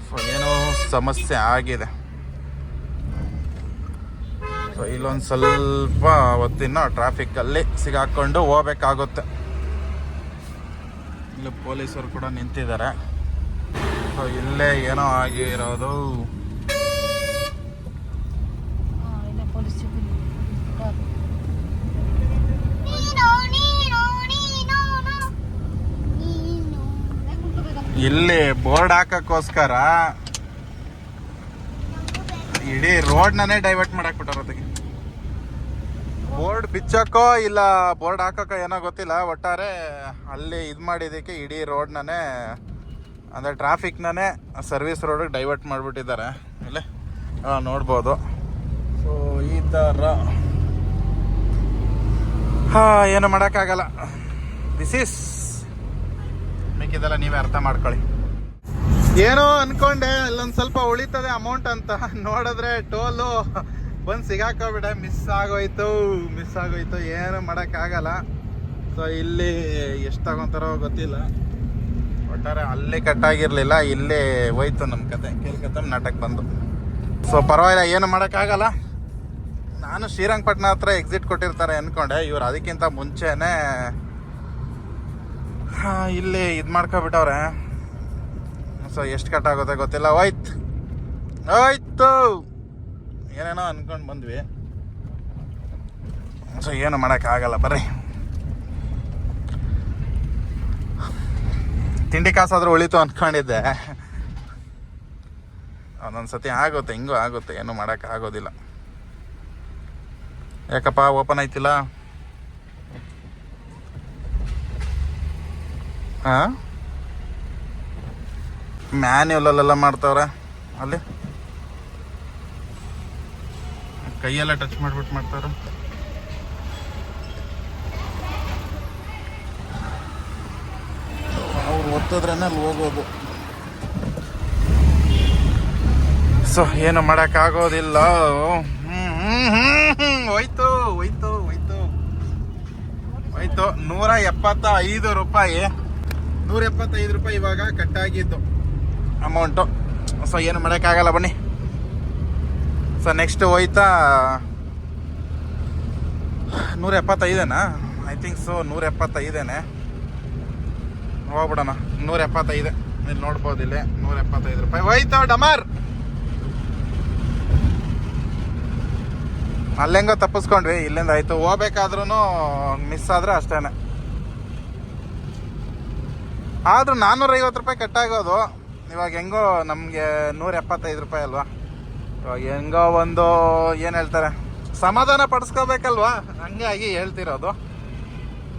ಸೊ ಏನೋ ಸಮಸ್ಯೆ ಆಗಿದೆ. ಸೊ ಇಲ್ಲೊಂದು ಸ್ವಲ್ಪ ಹೊತ್ತಿನ ಟ್ರಾಫಿಕ್ಕಲ್ಲಿ ಸಿಗಾಕೊಂಡು ಹೋಗ್ಬೇಕಾಗುತ್ತೆ. ಇಲ್ಲಿ ಪೊಲೀಸರು ಕೂಡ ನಿಂತಿದ್ದಾರೆ. ಸೊ ಇಲ್ಲೇ ಏನೋ ಆಗಿರೋದು. ಇಲ್ಲಿ ಬೋರ್ಡ್ ಹಾಕಕ್ಕೋಸ್ಕರ ಇಡೀ ರೋಡ್ನೇ ಡೈವರ್ಟ್ ಮಾಡಕ್ ಬಿಟ್ಟಾರದಕ್ಕೆ. ಬೋರ್ಡ್ ಬಿಚ್ಚಕ್ಕೋ ಇಲ್ಲ ಬೋರ್ಡ್ ಹಾಕಕ್ಕೋ ಏನೋ ಗೊತ್ತಿಲ್ಲ, ಒಟ್ಟಾರೆ ಅಲ್ಲಿ ಇದು ಮಾಡಿದ್ದಕ್ಕೆ ಇಡೀ ರೋಡ್ನೇ ಅಂದರೆ ಟ್ರಾಫಿಕ್ನೇ ಸರ್ವಿಸ್ ರೋಡಿಗೆ ಡೈವರ್ಟ್ ಮಾಡಿಬಿಟ್ಟಿದ್ದಾರೆ. ಇಲ್ಲೇ ನೋಡ್ಬೋದು. ಸೊ ಈ ಥರ ಏನು ಮಾಡೋಕ್ಕಾಗಲ್ಲ. ದಿಸ್ ಈಸ್ ಮಿಕ್ಕಿದೆಲ್ಲ ನೀವೇ ಅರ್ಥ ಮಾಡ್ಕೊಳ್ಳಿ. ಏನೋ ಅನ್ಕೊಂಡೆ ಅಲ್ಲೊಂದು ಸ್ವಲ್ಪ ಉಳಿತದೆ ಅಮೌಂಟ್ ಅಂತ, ನೋಡಿದ್ರೆ ಟೋಲು ಬಂದು ಸಿಗಾಕೋಬಿಟ್ಟೆ. ಮಿಸ್ ಆಗೋಯ್ತು, ಏನು ಮಾಡೋಕ್ಕಾಗಲ್ಲ. ಸೊ ಇಲ್ಲಿ ಎಷ್ಟು ತಗೊತಾರೋ ಗೊತ್ತಿಲ್ಲ. ಒಟ್ಟಾರೆ ಅಲ್ಲಿ ಕಟ್ಟಾಗಿರ್ಲಿಲ್ಲ, ಇಲ್ಲೇ ಹೋಯ್ತು ನಮ್ಮ ಕತೆ. ಕೇಳ್ಕತ್ತ ನಾಟಕ ಬಂದು. ಸೊ ಪರವಾಗಿಲ್ಲ, ಏನು ಮಾಡೋಕ್ಕಾಗಲ್ಲ. ನಾನು ಶ್ರೀರಂಗಪಟ್ಟಣ ಹತ್ರ ಎಕ್ಸಿಟ್ ಕೊಟ್ಟಿರ್ತಾರೆ ಅಂದ್ಕೊಂಡೆ. ಇವ್ರು ಅದಕ್ಕಿಂತ ಮುಂಚೆನೇ ಇಲ್ಲಿ ಇದು ಮಾಡ್ಕೊಬಿಟ್ಟವ್ರೆ. ಸೊ ಎಷ್ಟು ಕಟ್ಟಾಗುತ್ತೆ ಗೊತ್ತಿಲ್ಲ. ಹೋಯ್ತು ಏನೇನೋ ಅಂದ್ಕೊಂಡು ಬಂದ್ವಿ. ಸೊ ಏನು ಮಾಡೋಕ್ಕಾಗಲ್ಲ. ಬರ್ರಿ, ತಿಂಡಿ ಕಾಸಾದರೂ ಉಳಿತು ಅಂದ್ಕೊಂಡಿದ್ದೆ. ಒಂದೊಂದ್ಸತಿ ಆಗುತ್ತೆ, ಹಿಂಗೂ ಆಗುತ್ತೆ, ಏನು ಮಾಡೋಕ್ಕಾಗೋದಿಲ್ಲ. ಯಾಕಪ್ಪ ಓಪನ್ ಆಯ್ತಿಲ್ಲ? ಹಾಂ, ಮ್ಯಾನ್ಯುವಲೆಲ್ಲ ಮಾಡ್ತಾವ್ರೆ. ಅಲ್ಲಿ ಕೈಯೆಲ್ಲ ಟಚ್ ಮಾಡ್ಬಿಟ್ಟು ಮಾಡ್ತಾರ. ಅವ್ರು ಒತ್ತಿದ್ರೇನೆ ಅಲ್ಲಿ ಹೋಗೋದು. ಸೊ ಏನು ಮಾಡೋಕ್ಕಾಗೋದಿಲ್ಲ. ಹೋಯ್ತು 175 ರೂಪಾಯಿ. 175 ರೂಪಾಯಿ ಇವಾಗ ಕಟ್ಟಾಗಿದ್ದು ಅಮೌಂಟು. ಸೊ ಏನು ಮಾಡೋಕ್ಕಾಗಲ್ಲ, ಬನ್ನಿ. ಸೊ ನೆಕ್ಸ್ಟ್ ಹೋಯ್ತಾ 175 ಐ ಥಿಂಕ್. ಸೊ 175 ಹೋಗ್ಬಿಡೋಣ. 175 ಇಲ್ಲಿ ನೋಡ್ಬೋದು. ಇಲ್ಲಿ 175 ರೂಪಾಯಿ ಹೋಯ್ತು. ಡಮಾರ್ ಅಲ್ಲೆಂಗೋ ತಪ್ಪಿಸ್ಕೊಂಡ್ವಿ, ಇಲ್ಲಿಂದ ಆಯ್ತು. ಹೋಗ್ಬೇಕಾದ್ರೂ ಮಿಸ್ ಆದ್ರೆ ಅಷ್ಟೇ. ಆದ್ರೂ 450 ರೂಪಾಯಿ ಕಟ್ಟಾಗೋದು. ಇವಾಗ ಹೆಂಗೋ ನಮಗೆ 175 ರೂಪಾಯಿ ಅಲ್ವಾ. ಇವಾಗ ಹೆಂಗೋ ಒಂದು ಏನು ಹೇಳ್ತಾರೆ, ಸಮಾಧಾನ ಪಡಿಸ್ಕೋಬೇಕಲ್ವಾ, ಹಂಗಾಗಿ ಹೇಳ್ತಿರೋದು.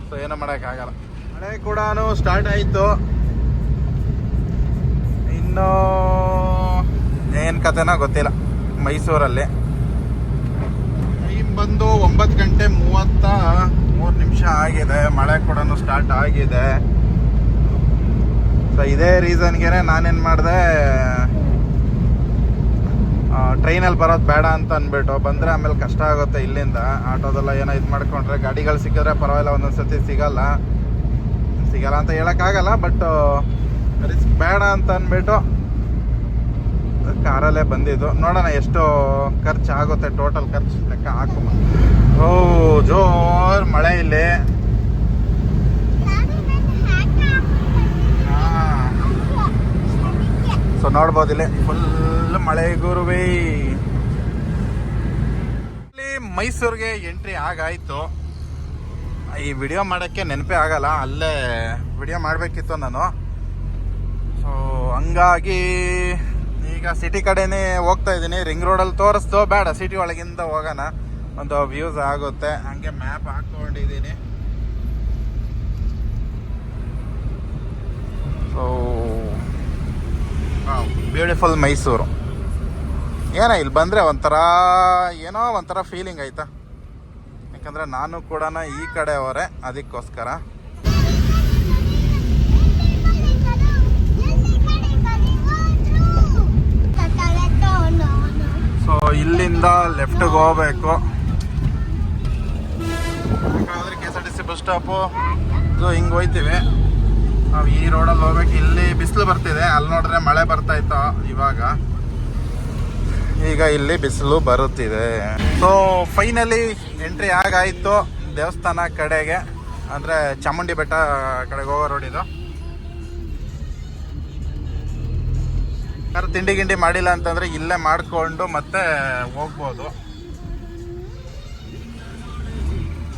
ಸೊ ಏನೂ ಮಾಡೋಕ್ಕಾಗಲ್ಲ. ಮಳೆ ಕೂಡ ಸ್ಟಾರ್ಟ್ ಆಯಿತು. ಇನ್ನೂ ಏನು ಕತೆನೋ ಗೊತ್ತಿಲ್ಲ. ಮೈಸೂರಲ್ಲಿ ಟೈಮ್ ಬಂದು 9:33 ಆಗಿದೆ. ಮಳೆ ಕೂಡ ಸ್ಟಾರ್ಟ್ ಆಗಿದೆ. ಸೊ ಇದೇ ರೀಸನ್ಗೆ ನಾನೇನು ಮಾಡಿದೆ, ಟ್ರೈನಲ್ಲಿ ಬರೋದು ಬೇಡ ಅಂತ ಅಂದ್ಬಿಟ್ಟು. ಬಂದರೆ ಆಮೇಲೆ ಕಷ್ಟ ಆಗುತ್ತೆ ಇಲ್ಲಿಂದ. ಆಟೋದೆಲ್ಲ ಏನೋ ಇದು ಮಾಡ್ಕೊಂಡ್ರೆ, ಗಾಡಿಗಳು ಸಿಕ್ಕಿದ್ರೆ ಪರವಾಗಿಲ್ಲ, ಒಂದೊಂದ್ಸತಿ ಸಿಗಲ್ಲ ಅಂತ ಹೇಳೋಕ್ಕಾಗಲ್ಲ. ಬಟ್ ರಿಸ್ಕ್ ಬೇಡ ಅಂತ ಅಂದ್ಬಿಟ್ಟು ಕಾರಲ್ಲೇ ಬಂದಿದ್ದು. ನೋಡೋಣ ಎಷ್ಟು ಖರ್ಚು ಆಗುತ್ತೆ, ಟೋಟಲ್ ಖರ್ಚು ಲೆಕ್ಕ ಹಾಕುವ. ಓ ಜೋರ್ ಮಳೆ ಇಲ್ಲಿ. ಸೊ ನೋಡ್ಬೋದು, ಇಲ್ಲಿ ಫುಲ್ ಮಳೆ ಗುರುವೇ. ಇಲ್ಲಿ ಮೈಸೂರಿಗೆ ಎಂಟ್ರಿ ಆಗಾಯ್ತು. ಈ ವಿಡಿಯೋ ಮಾಡೋಕ್ಕೆ ನೆನಪೇ ಆಗಲ್ಲ, ಅಲ್ಲೇ ವಿಡಿಯೋ ಮಾಡಬೇಕಿತ್ತು ನಾನು. ಸೊ ಹಂಗಾಗಿ ಈಗ ಸಿಟಿ ಕಡೆನೇ ಹೋಗ್ತಾ ಇದ್ದೀನಿ. ರಿಂಗ್ ರೋಡಲ್ಲಿ ತೋರಿಸ್ತು, ಬೇಡ ಸಿಟಿ ಒಳಗಿಂದ ಹೋಗೋಣ, ಒಂದು ವ್ಯೂಸ್ ಆಗುತ್ತೆ. ಹಂಗೆ ಮ್ಯಾಪ್ ಹಾಕ್ಕೊಂಡಿದ್ದೀನಿ. So beautiful Mysuru. ಏನೋ ಇಲ್ಲಿ ಬಂದರೆ ಏನೋ ಒಂಥರ ಫೀಲಿಂಗ್ ಆಯ್ತಾ. ಯಾಕಂದರೆ ನಾನು ಕೂಡ ಈ ಕಡೆ ಅವರೇ, ಅದಕ್ಕೋಸ್ಕರ. ಸೊ ಇಲ್ಲಿಂದ ಲೆಫ್ಟ್ಗೆ ಹೋಗ್ಬೇಕು. KSRTC bus stop. ಸೊ ಹಿಂಗೆ ಹೋಯ್ತೀವಿ ನಾವು. ಈ ರೋಡಲ್ಲಿ ಹೋಗ್ಬೇಕು. ಇಲ್ಲಿ ಬಿಸಿಲು ಬರ್ತಿದೆ, ಅಲ್ಲಿ ನೋಡಿದ್ರೆ ಮಳೆ ಬರ್ತಾ ಇತ್ತು ಇವಾಗ. ಈಗ ಇಲ್ಲಿ ಬಿಸಿಲು ಬರುತ್ತಿದೆ. ಸೊ ಫೈನಲಿ ಎಂಟ್ರಿ ಆಗಾಯಿತು ದೇವಸ್ಥಾನ ಕಡೆಗೆ, ಅಂದರೆ ಚಾಮುಂಡಿ ಬೆಟ್ಟ ಕಡೆಗೆ ಹೋಗೋ ರೋಡ್ ಇದು. ಯಾರು ತಿಂಡಿ ಗಿಂಡಿ ಮಾಡಿಲ್ಲ ಅಂತಂದರೆ ಇಲ್ಲೇ ಮಾಡಿಕೊಂಡು ಮತ್ತೆ ಹೋಗ್ಬೋದು.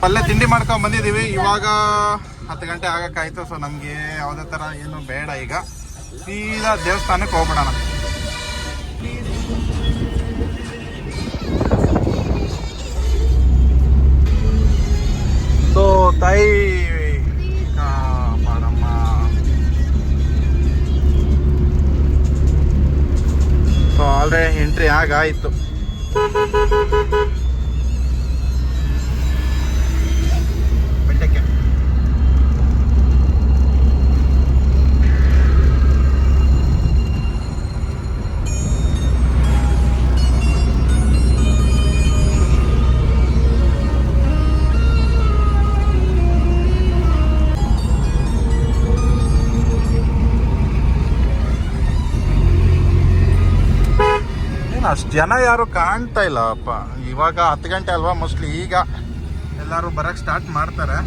ಅಲ್ಲೇ ತಿಂಡಿ ಮಾಡ್ಕೊಂಡು ಬಂದಿದ್ದೀವಿ. ಇವಾಗ 10 ಗಂಟೆ ಆಗಕ್ಕಾಯ್ತು. ಸೊ ನಮಗೆ ಯಾವುದೇ ಥರ ಏನು ಬೇಡ. ಈಗ ಸೀದಾ ದೇವಸ್ಥಾನಕ್ಕೆ ಹೋಗ್ಬಿಡೋಣ. ಸೊ ತಾಯಿ ಕಾಪಾಡಮ್ಮ. ಸೊ ಆಲ್ರೆಡಿ ಎಂಟ್ರಿ ಆಗಾಯಿತು. ಬೆಟ್ಟಕ್ಕೆ ಏನು ಅಷ್ಟು ಜನ ಯಾರು ಕಾಣ್ತಾ ಇಲ್ಲ ಅಪ್ಪ. ಇವಾಗ 10 ಗಂಟೆ ಅಲ್ವಾ, ಮೋಸ್ಟ್ಲಿ ಈಗ ಎಲ್ಲರೂ ಬರೋಕ್ಕೆ ಸ್ಟಾರ್ಟ್ ಮಾಡ್ತಾರೆ.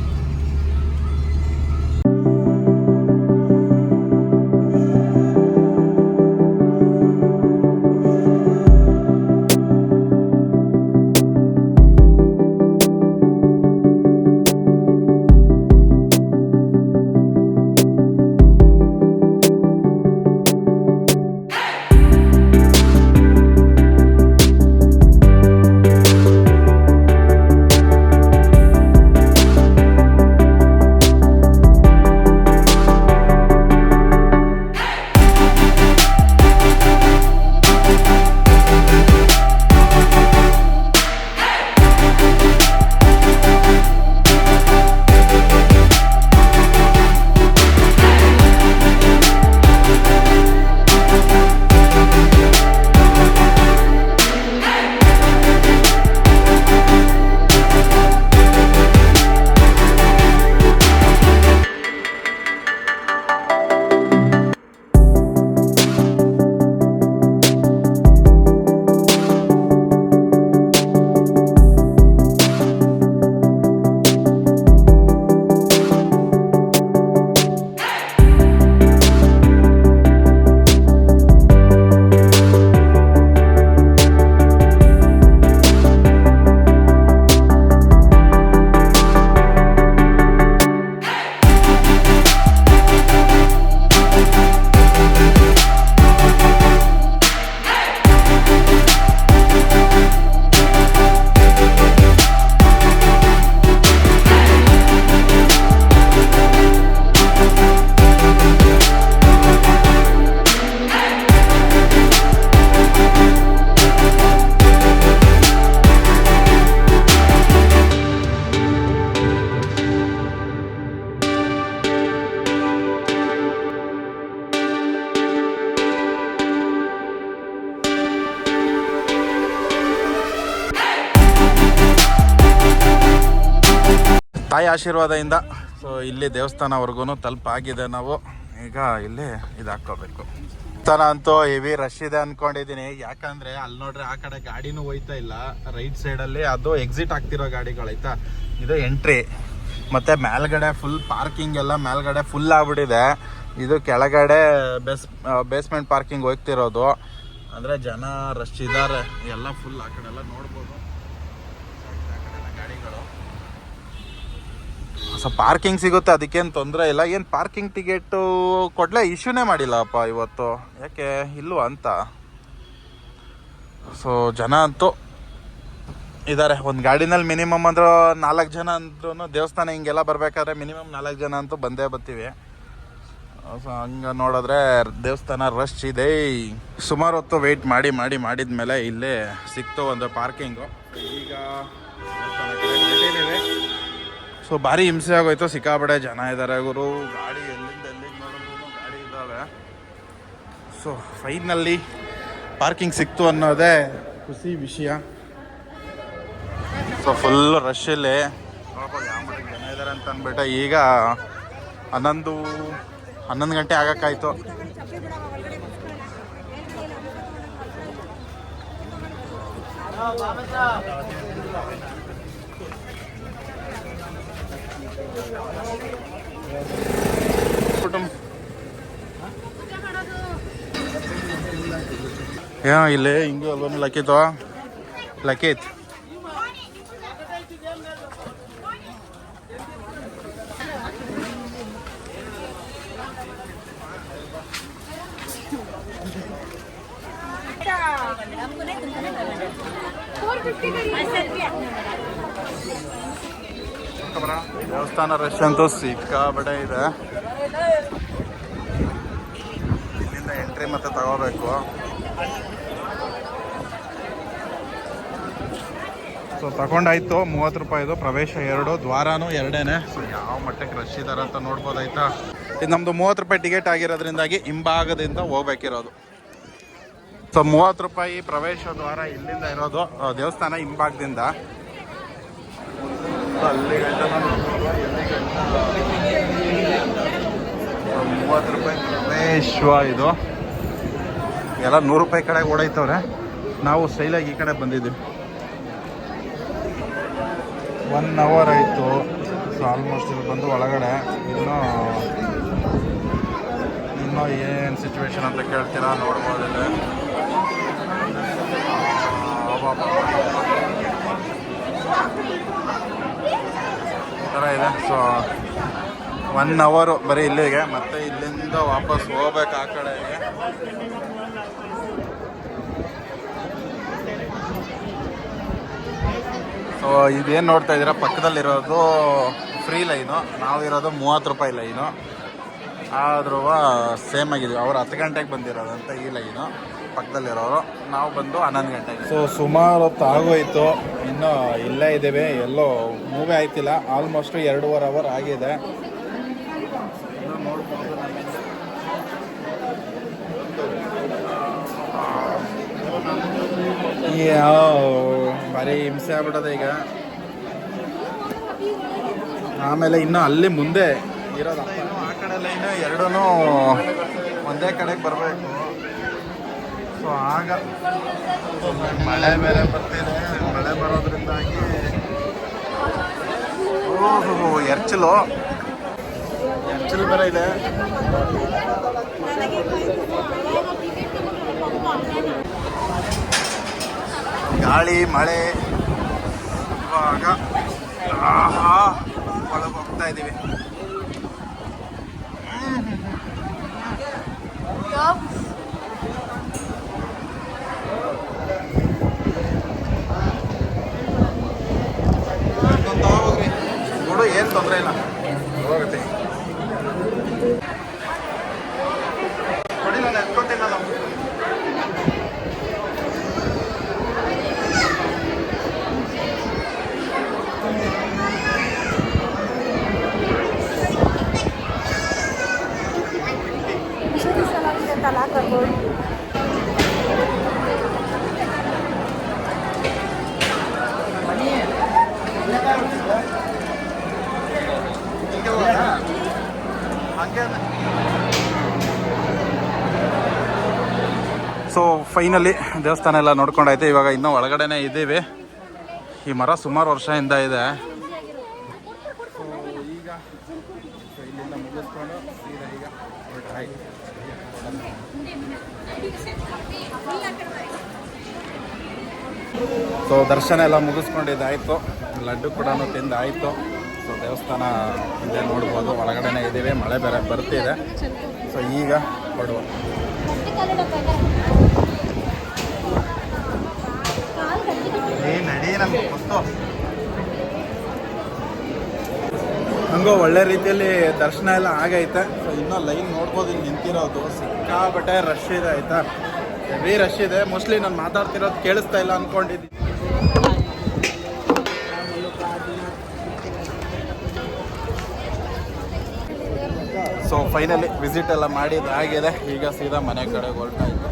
ತಾಯಿ ಆಶೀರ್ವಾದದಿಂದ ಸೊ ಇಲ್ಲಿ ದೇವಸ್ಥಾನವರೆಗೂ ತಲುಪಾಗಿದೆ. ನಾವು ಈಗ ಇಲ್ಲಿ ಇದು ಹಾಕ್ಕೋಬೇಕು. ದೇವಸ್ಥಾನ ಅಂತೂ ಹೆವಿ ರಶ್ ಇದೆ ಅಂದ್ಕೊಂಡಿದ್ದೀನಿ. ಯಾಕಂದರೆ ಅಲ್ಲಿ ನೋಡ್ರೆ ಆ ಕಡೆ ಗಾಡಿನೂ ಹೋಯ್ತಾ ಇಲ್ಲ. ರೈಟ್ ಸೈಡಲ್ಲಿ ಅದು ಎಕ್ಸಿಟ್ ಆಗ್ತಿರೋ ಗಾಡಿಗಳಾಯ್ತಾ, ಇದು ಎಂಟ್ರಿ. ಮತ್ತು ಮೇಲ್ಗಡೆ ಫುಲ್ ಪಾರ್ಕಿಂಗ್ ಎಲ್ಲ ಮೇಲ್ಗಡೆ ಫುಲ್ ಆಗ್ಬಿಟ್ಟಿದೆ. ಇದು ಕೆಳಗಡೆ ಬೇಸ್ಮೆಂಟ್ ಪಾರ್ಕಿಂಗ್ ಹೋಗ್ತಿರೋದು. ಅಂದರೆ ಜನ ರಶ್ ಇದ್ದಾರೆ ಎಲ್ಲ ಫುಲ್. ಆ ಕಡೆ ಎಲ್ಲ ನೋಡ್ಬೋದು ಗಾಡಿಗಳು. ಸೊ ಪಾರ್ಕಿಂಗ್ ಸಿಗುತ್ತೆ, ಅದಕ್ಕೇನು ತೊಂದರೆ ಇಲ್ಲ. ಏನು ಪಾರ್ಕಿಂಗ್ ಟಿಕೆಟು ಕೊಡಲೇ ಇಶ್ಯೂನೇ ಮಾಡಿಲ್ಲಪ್ಪ ಇವತ್ತು, ಯಾಕೆ ಇಲ್ವ ಅಂತ. ಸೊ ಜನ ಅಂತೂ ಇದ್ದಾರೆ. ಒಂದು ಗಾಡಿನಲ್ಲಿ ಮಿನಿಮಮ್ ಅಂದ್ರೆ 4 ಜನ ಅಂದ್ರೂ ದೇವಸ್ಥಾನ ಹಿಂಗೆಲ್ಲ ಬರಬೇಕಾದ್ರೆ ಮಿನಿಮಮ್ 4 ಜನ ಅಂತೂ ಬಂದೇ ಬರ್ತೀವಿ. ಸೊ ಹಂಗೆ ನೋಡಿದ್ರೆ ದೇವಸ್ಥಾನ ರಶ್ ಇದೆ. ಸುಮಾರು ಹೊತ್ತು ವೆಯ್ಟ್ ಮಾಡಿದ್ಮೇಲೆ ಇಲ್ಲೇ ಸಿಕ್ತು ಒಂದು ಪಾರ್ಕಿಂಗು. ಈಗ ಸೊ ಭಾರಿ ಹಿಂಸೆ ಆಗೋಯ್ತು, ಸಿಕ್ಕಾಪಡೆ ಜನ ಇದ್ದಾರೆ ಗುರು. ಗಾಡಿ ಎಲ್ಲಿಂದ ನೋಡಿದ್ರು ಗಾಡಿ ಇದ್ದಾವೆ. ಸೊ ಫೈನಲ್ಲಿ ಪಾರ್ಕಿಂಗ್ ಸಿಕ್ತು ಅನ್ನೋದೇ ಖುಷಿ ವಿಷಯ. ಸೊ ಫುಲ್ ರಶಲ್ಲಿ ಜನ ಇದ್ದಾರೆ ಅಂತ ಅಂದ್ಬಿಟ್ಟು ಈಗ 11 ಗಂಟೆ ಆಗಕ್ಕಾಯ್ತು. ಇಲ್ಲೇ ಹಿಂಗೂ ಅಲ್ವ ಲಕಿತ್ ದೇವಸ್ಥಾನ ರಶ್ ಅಂತೂ ಸಿಕ್ಕಾಬಡೆ ಇದೆ. ಇಲ್ಲಿಂದ ಎಂಟ್ರಿ ಮತ್ತೆ ತಗೋಬೇಕು. ಸೊ ತಗೊಂಡಾಯ್ತು. 30 ರೂಪಾಯಿದು ಪ್ರವೇಶ 2, ದ್ವಾರನೂ 2. ಸೊ ಯಾವ ಮಟ್ಟಕ್ಕೆ ರಶ್ ಇದ್ದಾರೆ ಅಂತ ನೋಡ್ಬೋದಾಯ್ತಾ. ಇದು ನಮ್ಮದು 30 ರೂಪಾಯಿ ಟಿಕೆಟ್ ಆಗಿರೋದ್ರಿಂದಾಗಿ ಹಿಂಭಾಗದಿಂದ ಹೋಗ್ಬೇಕಿರೋದು. ಸೊ 30 ರೂಪಾಯಿ ಪ್ರವೇಶ ದ್ವಾರ ಇಲ್ಲಿಂದ ಇರೋದು, ದೇವಸ್ಥಾನ ಹಿಂಭಾಗದಿಂದ. ಅಲ್ಲಿ 30 ರೂಪಾಯಿ ಪ್ರವೇಶ. ಇದು ಎಲ್ಲ 100 ರೂಪಾಯಿ ಕಡೆ ಓಡೈತವ್ರೆ. ನಾವು ಸ್ಟೈಲಾಗಿ ಈ ಕಡೆ ಬಂದಿದ್ದೀವಿ. 1 ಅವರ್ ಆಯಿತು. ಸೊ ಆಲ್ಮೋಸ್ಟ್ ಇಲ್ಲಿ ಬಂದು ಒಳಗಡೆ ಇನ್ನೂ ಏನು ಸಿಚುವೇಶನ್ ಅಂತ ಕೇಳ್ತೀರಾ, ನೋಡ್ಬೋದಿಲ್ಲ. ಈ ಥರ ಇದೆ. ಸೊ 1 ಅವರು ಬರೀ ಇಲ್ಲಿಗೆ, ಮತ್ತೆ ಇಲ್ಲಿಂದ ವಾಪಸ್ ಹೋಗ್ಬೇಕು ಆ ಕಡೆಗೆ. ಸೊ ಇದೇನು ನೋಡ್ತಾ ಇದ್ದೀರಾ, ಪಕ್ಕದಲ್ಲಿರೋದು ಫ್ರೀ ಲೈನು, ನಾವಿರೋದು 30 ರೂಪಾಯಿ ಲೈನು. ಆದ್ರೂ ಸೇಮ್ ಆಗಿದ್ವಿ. ಅವ್ರು 10 ಗಂಟೆಗೆ ಬಂದಿರೋದಂತ ಈ ಲೈನು, ಪಕ್ಕದಲ್ಲಿರೋರು. ನಾವು ಬಂದು 11 ಗಂಟೆಗೆ. ಸೊ ಸುಮಾರು ಹೊತ್ತು ಆಗೋಯ್ತು, ಇನ್ನೂ ಇಲ್ಲೇ ಇದ್ದೇವೆ, ಎಲ್ಲೋ ಮೂವೇ ಆಯ್ತಿಲ್ಲ. ಆಲ್ಮೋಸ್ಟ್ 2.5 ಅವರ್ ಆಗಿದೆ. ಭಾರಿ ಹಿಂಸೆ ಆಗ್ಬಿಟ್ಟದೆ ಈಗ. ಆಮೇಲೆ ಇನ್ನು ಅಲ್ಲಿ ಮುಂದೆ ಇರೋದು ಆ ಕಡೆ ಲೈನು ಎರಡೂ ಒಂದೇ ಕಡೆಗೆ ಬರಬೇಕು. ಸೊ ಆಗ ಮಳೆ ಬೇರೆ ಬರ್ತಿದೆ. ಮಳೆ ಬರೋದ್ರಿಂದಾಗಿ ಎರ್ಚಲು ಬೇರೆ ಇದೆ. ಗಾಳಿ ಮಳೆ ಇವಾಗ ಒಳಗೆ ಹೋಗ್ತಾ ಇದ್ದೀವಿ. ನೋಡು, ಏನು ತೊಂದರೆ ಇಲ್ಲ, ಹೋಗುತ್ತೆ. ನೋಡಿ, ನಾನು ಎತ್ಕೊತೀನಿ. ನಾನು ಸೊ ಫೈನಲಿ ದೇವಸ್ಥಾನ ಎಲ್ಲ ನೋಡ್ಕೊಂಡೈತೆ. ಇವಾಗ ಇನ್ನೂ ಒಳಗಡೆನೇ ಇದ್ದೀವಿ. ಈ ಮರ ಸುಮಾರು ವರ್ಷದಿಂದ ಇದೆ. ಸೊ ಈಗ ಇಲ್ಲಿಂದ ಮುಗಿಸ್ಕೊಂಡು ಸೀದಾ ಈಗ ಸೊ ದರ್ಶನ ಎಲ್ಲ ಮುಗಿಸ್ಕೊಂಡಿದ್ದಾಯಿತು. ಲಡ್ಡು ಕೂಡ ತಿಂದಾಯಿತು. ಸೊ ದೇವಸ್ಥಾನ ಹಿಂದೆ ನೋಡ್ಬೋದು, ಒಳಗಡೆನೇ ಇದ್ದೀವಿ. ಮಳೆ ಬೇರೆ ಬರ್ತಿದೆ. ಸೊ ಈಗ ಹೊರಡುವ. ನಡಿ, ನಮ್ಗೆ ಗೊತ್ತು. ಹಂಗೋ ಒಳ್ಳೆ ರೀತಿಯಲ್ಲಿ ದರ್ಶನ ಎಲ್ಲ ಆಗೈತೆ. ಸೊ ಇನ್ನೂ ಲೈನ್ ನೋಡ್ಬೋದು, ಇಲ್ಲಿ ನಿಂತಿರೋದು ಸಿಕ್ಕಾಬಟ್ಟೆ ರಶ್ ಇದೆ ಆಯಿತಾ. ಹೆವಿ ರಶ್ ಇದೆ. ಮೋಸ್ಟ್ಲಿ ನಾನು ಮಾತಾಡ್ತಿರೋದು ಕೇಳಿಸ್ತಾ ಇಲ್ಲ ಅಂದ್ಕೊಂಡಿದ್ದೀನಿ. ಸೊ ಫೈನಲಿ ವಿಸಿಟ್ ಎಲ್ಲ ಮಾಡಿದ್ದಾಗಿದೆ. ಈಗ ಸೀದಾ ಮನೆ ಕಡೆಗೆ ಹೊರಟಾಯಿತು.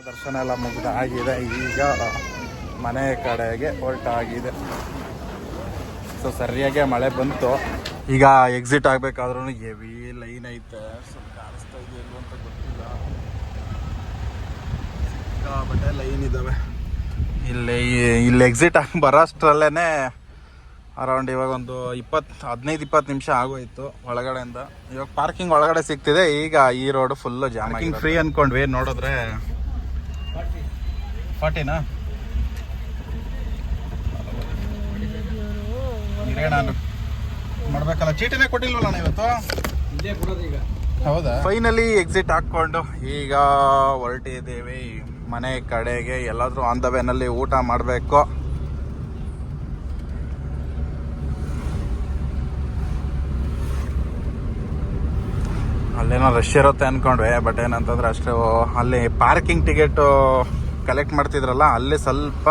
ದರ್ಶನ ಎಲ್ಲ ಮುಗಿದಾಗಿದೆ. ಈಗ ಮನೆ ಕಡೆಗೆ ಹೊರಟಾಗಿದೆ. ಸೊ ಸರಿಯಾಗಿ ಮಳೆ ಬಂತು. ಈಗ ಎಕ್ಸಿಟ್ ಆಗಬೇಕಾದ್ರೂ ಹೆವಿ ಲೈನ್ ಐತೆ. ಸ್ವಲ್ಪ ಕಾಣಿಸ್ತಾ ಇದೆಯಲ್ಲ ಅಂತ ಗೊತ್ತಿಲ್ಲ, ಸಿಕ್ಕಾಬಟ್ಟೆ ಲೈನ್ ಇದ್ದಾವೆ. ಇಲ್ಲಿ ಎಕ್ಸಿಟ್ ಆಗಿ ಬರೋಷ್ಟರಲ್ಲೇ ಅರೌಂಡ್ ಇವಾಗ ಒಂದು 15-20 ನಿಮಿಷ ಆಗೋಯ್ತು ಒಳಗಡೆಯಿಂದ. ಇವಾಗ ಪಾರ್ಕಿಂಗ್ ಒಳಗಡೆ ಸಿಗ್ತಿದೆ. ಈಗ ಈ road full jam. Parking free ಅಂದ್ಕೊಂಡ್ವಿ, ನೋಡಿದ್ರೆ 40ನಾ ನಾನು ಮಾಡ್ಬೇಕಲ್ಲ. ಚೀಟಿನೇ ಕೊಟ್ಟಿಲ್ವಲ್ಲ ನಾನು ಇವತ್ತು. ಹೌದಾ? ಫೈನಲಿ ಎಕ್ಸಿಟ್ ಹಾಕ್ಕೊಂಡು ಈಗ ಹೊರಟಿದ್ದೀವಿ ಮನೆ ಕಡೆಗೆ. ಎಲ್ಲಾದ್ರೂ ಆನ್ ದ ವೇನಲ್ಲಿ ಊಟ ಮಾಡಬೇಕು. ಅಲ್ಲೇನೋ ರಶ್ ಇರುತ್ತೆ ಅಂದ್ಕೊಂಡ್ವಿ. ಬಟ್ ಏನಂತಂದ್ರೆ ಅಷ್ಟೇ, ಅಲ್ಲಿ ಪಾರ್ಕಿಂಗ್ ಟಿಕೆಟು ಕಲೆಕ್ಟ್ ಮಾಡ್ತಿದ್ರಲ್ಲ, ಅಲ್ಲಿ ಸ್ವಲ್ಪ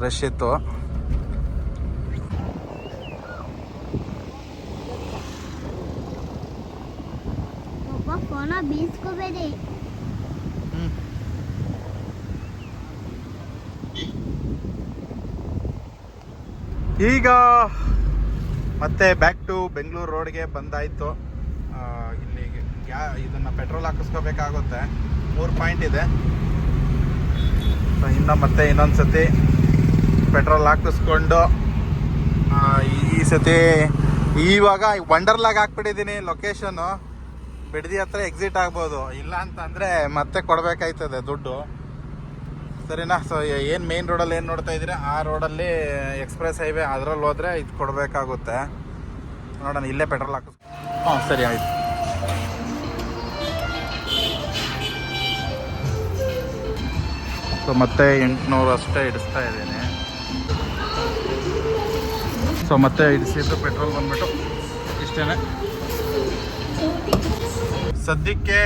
ರಶ್ ಇತ್ತು. ಈಗ ಮತ್ತೆ ಬ್ಯಾಕ್ ಟು ಬೆಂಗಳೂರು ರೋಡ್ಗೆ ಬಂದಾಯಿತು. ಇಲ್ಲಿಗೆ ಇದನ್ನು ಪೆಟ್ರೋಲ್ ಹಾಕಿಸ್ಕೋಬೇಕಾಗುತ್ತೆ. 3 ಪಾಯಿಂಟ್ ಇದೆ. ಸೊ ಇನ್ನು ಮತ್ತೆ ಇನ್ನೊಂದು ಸತಿ ಪೆಟ್ರೋಲ್ ಹಾಕಿಸ್ಕೊಂಡು ಈ ಸತಿ ಇವಾಗ ವಂಡರ್ಲಾಗ್ ಹಾಕ್ಬಿಟ್ಟಿದ್ದೀನಿ ಲೊಕೇಶನ್ನು. ಬಿಡದಿ ಹತ್ರ ಎಕ್ಸಿಟ್ ಆಗ್ಬೋದು, ಇಲ್ಲ ಅಂತಂದರೆ ಮತ್ತೆ ಕೊಡಬೇಕಾಯ್ತದೆ ದುಡ್ಡು, ಸರಿನಾ? ಸೊ ಏನು ಮೇನ್ ರೋಡಲ್ಲಿ ಏನು ನೋಡ್ತಾ ಇದ್ದೀರಾ ಆ ರೋಡಲ್ಲಿ ಎಕ್ಸ್ಪ್ರೆಸ್ ಹೈವೇ, ಅದರಲ್ಲಿ ಹೋದರೆ ಇದು ಕೊಡಬೇಕಾಗುತ್ತೆ. ನೋಡೋಣ, ಇಲ್ಲೇ ಪೆಟ್ರೋಲ್ ಹಾಕಿಸ್. ಹಾಂ ಸರಿ ಆಯಿತು. ಸೊ ಮತ್ತೆ 800 ಅಷ್ಟೇ ಇಡಿಸ್ತಾ ಇದ್ದೀನಿ. ಸೊ ಮತ್ತೆ ಇಡಿಸಿದ್ದು ಪೆಟ್ರೋಲ್ ಬಂದ್ಬಿಟ್ಟು ಇಷ್ಟೇ. ಸದ್ಯಕ್ಕೆ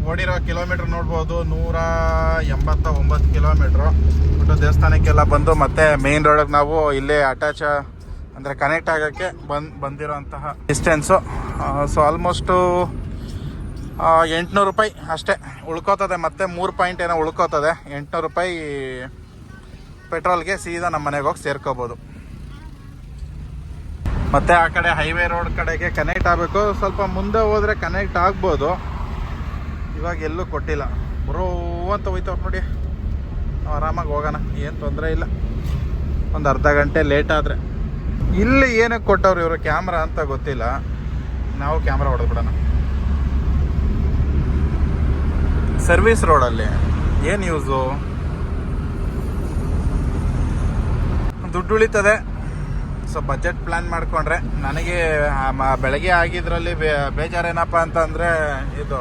ಓಡಿರೋ ಕಿಲೋಮೀಟ್ರ್ ನೋಡ್ಬೋದು, 189 ಕಿಲೋಮೀಟ್ರು. ಬಿಟ್ಟು ದೇವಸ್ಥಾನಕ್ಕೆಲ್ಲ ಬಂದು ಮತ್ತೆ ಮೇನ್ ರೋಡಿಗೆ ನಾವು ಇಲ್ಲೇ ಅಟ್ಯಾಚ್ ಅಂದರೆ ಕನೆಕ್ಟ್ ಆಗೋಕ್ಕೆ ಬಂದಿರೋಂತಹ ಡಿಸ್ಟೆನ್ಸು. ಸೊ ಆಲ್ಮೋಸ್ಟು 800 ರೂಪಾಯಿ ಅಷ್ಟೇ ಉಳ್ಕೋತದೆ. ಮತ್ತೆ 3 ಪಾಯಿಂಟ್ ಏನೋ ಉಳ್ಕೋತದೆ. 800 ರೂಪಾಯಿ ಪೆಟ್ರೋಲ್ಗೆ ಸೀದಾ ನಮ್ಮ ಮನೆಗೆ ಹೋಗಿ ಸೇರ್ಕೋಬೋದು. ಮತ್ತು ಆ ಕಡೆ ಹೈವೇ ರೋಡ್ ಕಡೆಗೆ ಕನೆಕ್ಟ್ ಆಗಬೇಕು. ಸ್ವಲ್ಪ ಮುಂದೆ ಹೋದರೆ ಕನೆಕ್ಟ್ ಆಗ್ಬೋದು. ಇವಾಗ ಎಲ್ಲೂ ಕೊಟ್ಟಿಲ್ಲ, ಬರೋ ಅಂತ ಹೋಯ್ತವ್ರು ನೋಡಿ. ನಾವು ಆರಾಮಾಗಿ ಹೋಗೋಣ, ಏನು ತೊಂದರೆ ಇಲ್ಲ. ಒಂದು ಅರ್ಧ ಗಂಟೆ ಲೇಟ್ ಆದರೆ. ಇಲ್ಲಿ ಏನಕ್ಕೆ ಕೊಟ್ಟವ್ರು ಇವರು ಕ್ಯಾಮ್ರಾ ಅಂತ ಗೊತ್ತಿಲ್ಲ. ನಾವು ಕ್ಯಾಮ್ರಾ ಹೊಡೆದ್ಬಿಡೋಣ. ಸರ್ವಿಸ್ ರೋಡಲ್ಲಿ ಏನು ಯೂಸು? ದುಡ್ಡು ಉಳಿತದೆ. ಸೊ ಬಜೆಟ್ ಪ್ಲ್ಯಾನ್ ಮಾಡಿಕೊಂಡ್ರೆ ನನಗೆ ಬೆಳಗ್ಗೆ ಆಗಿದ್ರಲ್ಲಿ ಬೇಜಾರೇನಪ್ಪ ಅಂತಂದರೆ ಇದು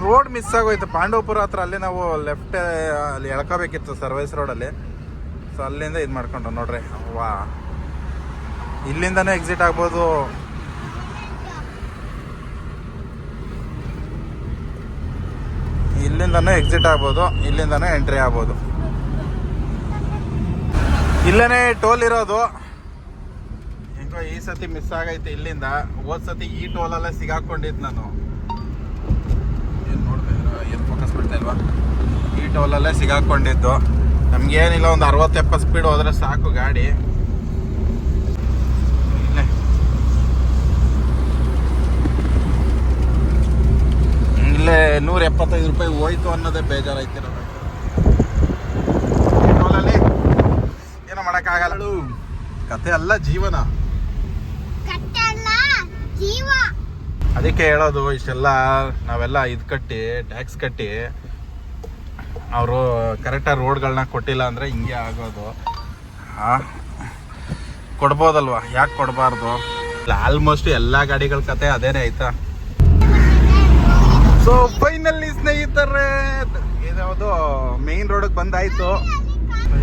ರೋಡ್ ಮಿಸ್ ಆಗೋಯ್ತು. ಪಾಂಡವಪುರ ಹತ್ರ ಅಲ್ಲಿ ನಾವು ಲೆಫ್ಟ್ ಅಲ್ಲಿ ಎಳ್ಕೋಬೇಕಿತ್ತು ಸರ್ವಿಸ್ ರೋಡಲ್ಲಿ. ಸೊ ಅಲ್ಲಿಂದ ಇದು ಮಾಡ್ಕೊಂಡು ನೋಡ್ರಿ, ವಾ ಇಲ್ಲಿಂದನೇ ಎಕ್ಸಿಟ್ ಆಗ್ಬೋದು. ಇಲ್ಲಿಂದನೇ ಎಕ್ಸಿಟ್ ಆಗ್ಬೋದು, ಇಲ್ಲಿಂದನೇ ಎಂಟ್ರಿ ಆಗ್ಬೋದು. ಇಲ್ಲೇ ಟೋಲ್ ಇರೋದು. ಹೆಂಗೋ ಈ ಸತಿ ಮಿಸ್ ಆಗೈತೆ ಇಲ್ಲಿಂದ. ಹೋದ್ ಸತಿ ಈ ಟೋಲಲ್ಲೇ ಸಿಗಾಕೊಂಡಿದ್ದು ನಾನು. ಏನು ನೋಡ್ತಾ ಇದ್ದೀರಾ, ಏನು ಫೋಕಸ್ ಬಿಡ್ತಾ ಇಲ್ವಾ? ಈ ಟೋಲಲ್ಲೇ ಸಿಗಾಕೊಂಡಿದ್ದು. ನಮಗೇನಿಲ್ಲ, ಒಂದು 60-70 ಸ್ಪೀಡ್ ಹೋದರೆ ಸಾಕು ಗಾಡಿ. ಇಲ್ಲೇ ಇಲ್ಲೇ 175 ರೂಪಾಯಿ ಹೋಯ್ತು ಅನ್ನೋದೇ ಬೇಜಾರಾಯ್ತಿರೋ. ಟೋಲಲ್ಲಿ ಏನೋ ಮಾಡೋಕ್ಕಾಗಲ್ಲ. ಕತೆ ಅಲ್ಲ, ಜೀವನ. ಅದಕ್ಕೆ ಹೇಳೋದು, ಇಷ್ಟೆಲ್ಲ ನಾವೆಲ್ಲ ಇದು ಕಟ್ಟಿ ಟ್ಯಾಕ್ಸ್ ಕಟ್ಟಿ ಅವರು ಕರೆಕ್ಟಾಗಿ ರೋಡ್ಗಳನ್ನ ಕೊಟ್ಟಿಲ್ಲ ಅಂದರೆ ಹಿಂಗೆ ಆಗೋದು. ಕೊಡ್ಬೋದಲ್ವ, ಯಾಕೆ ಕೊಡಬಾರ್ದು? ಆಲ್ಮೋಸ್ಟ್ ಎಲ್ಲ ಗಾಡಿಗಳ ಕತೆ ಅದೇನೇ ಆಯ್ತಾ. ಸೊ ಫೈನಲಿ ಸ್ನೇಹಿತರೆ, ಇದ್ಯಾವುದು ಮೇನ್ ರೋಡಿಗೆ ಬಂದಾಯಿತು.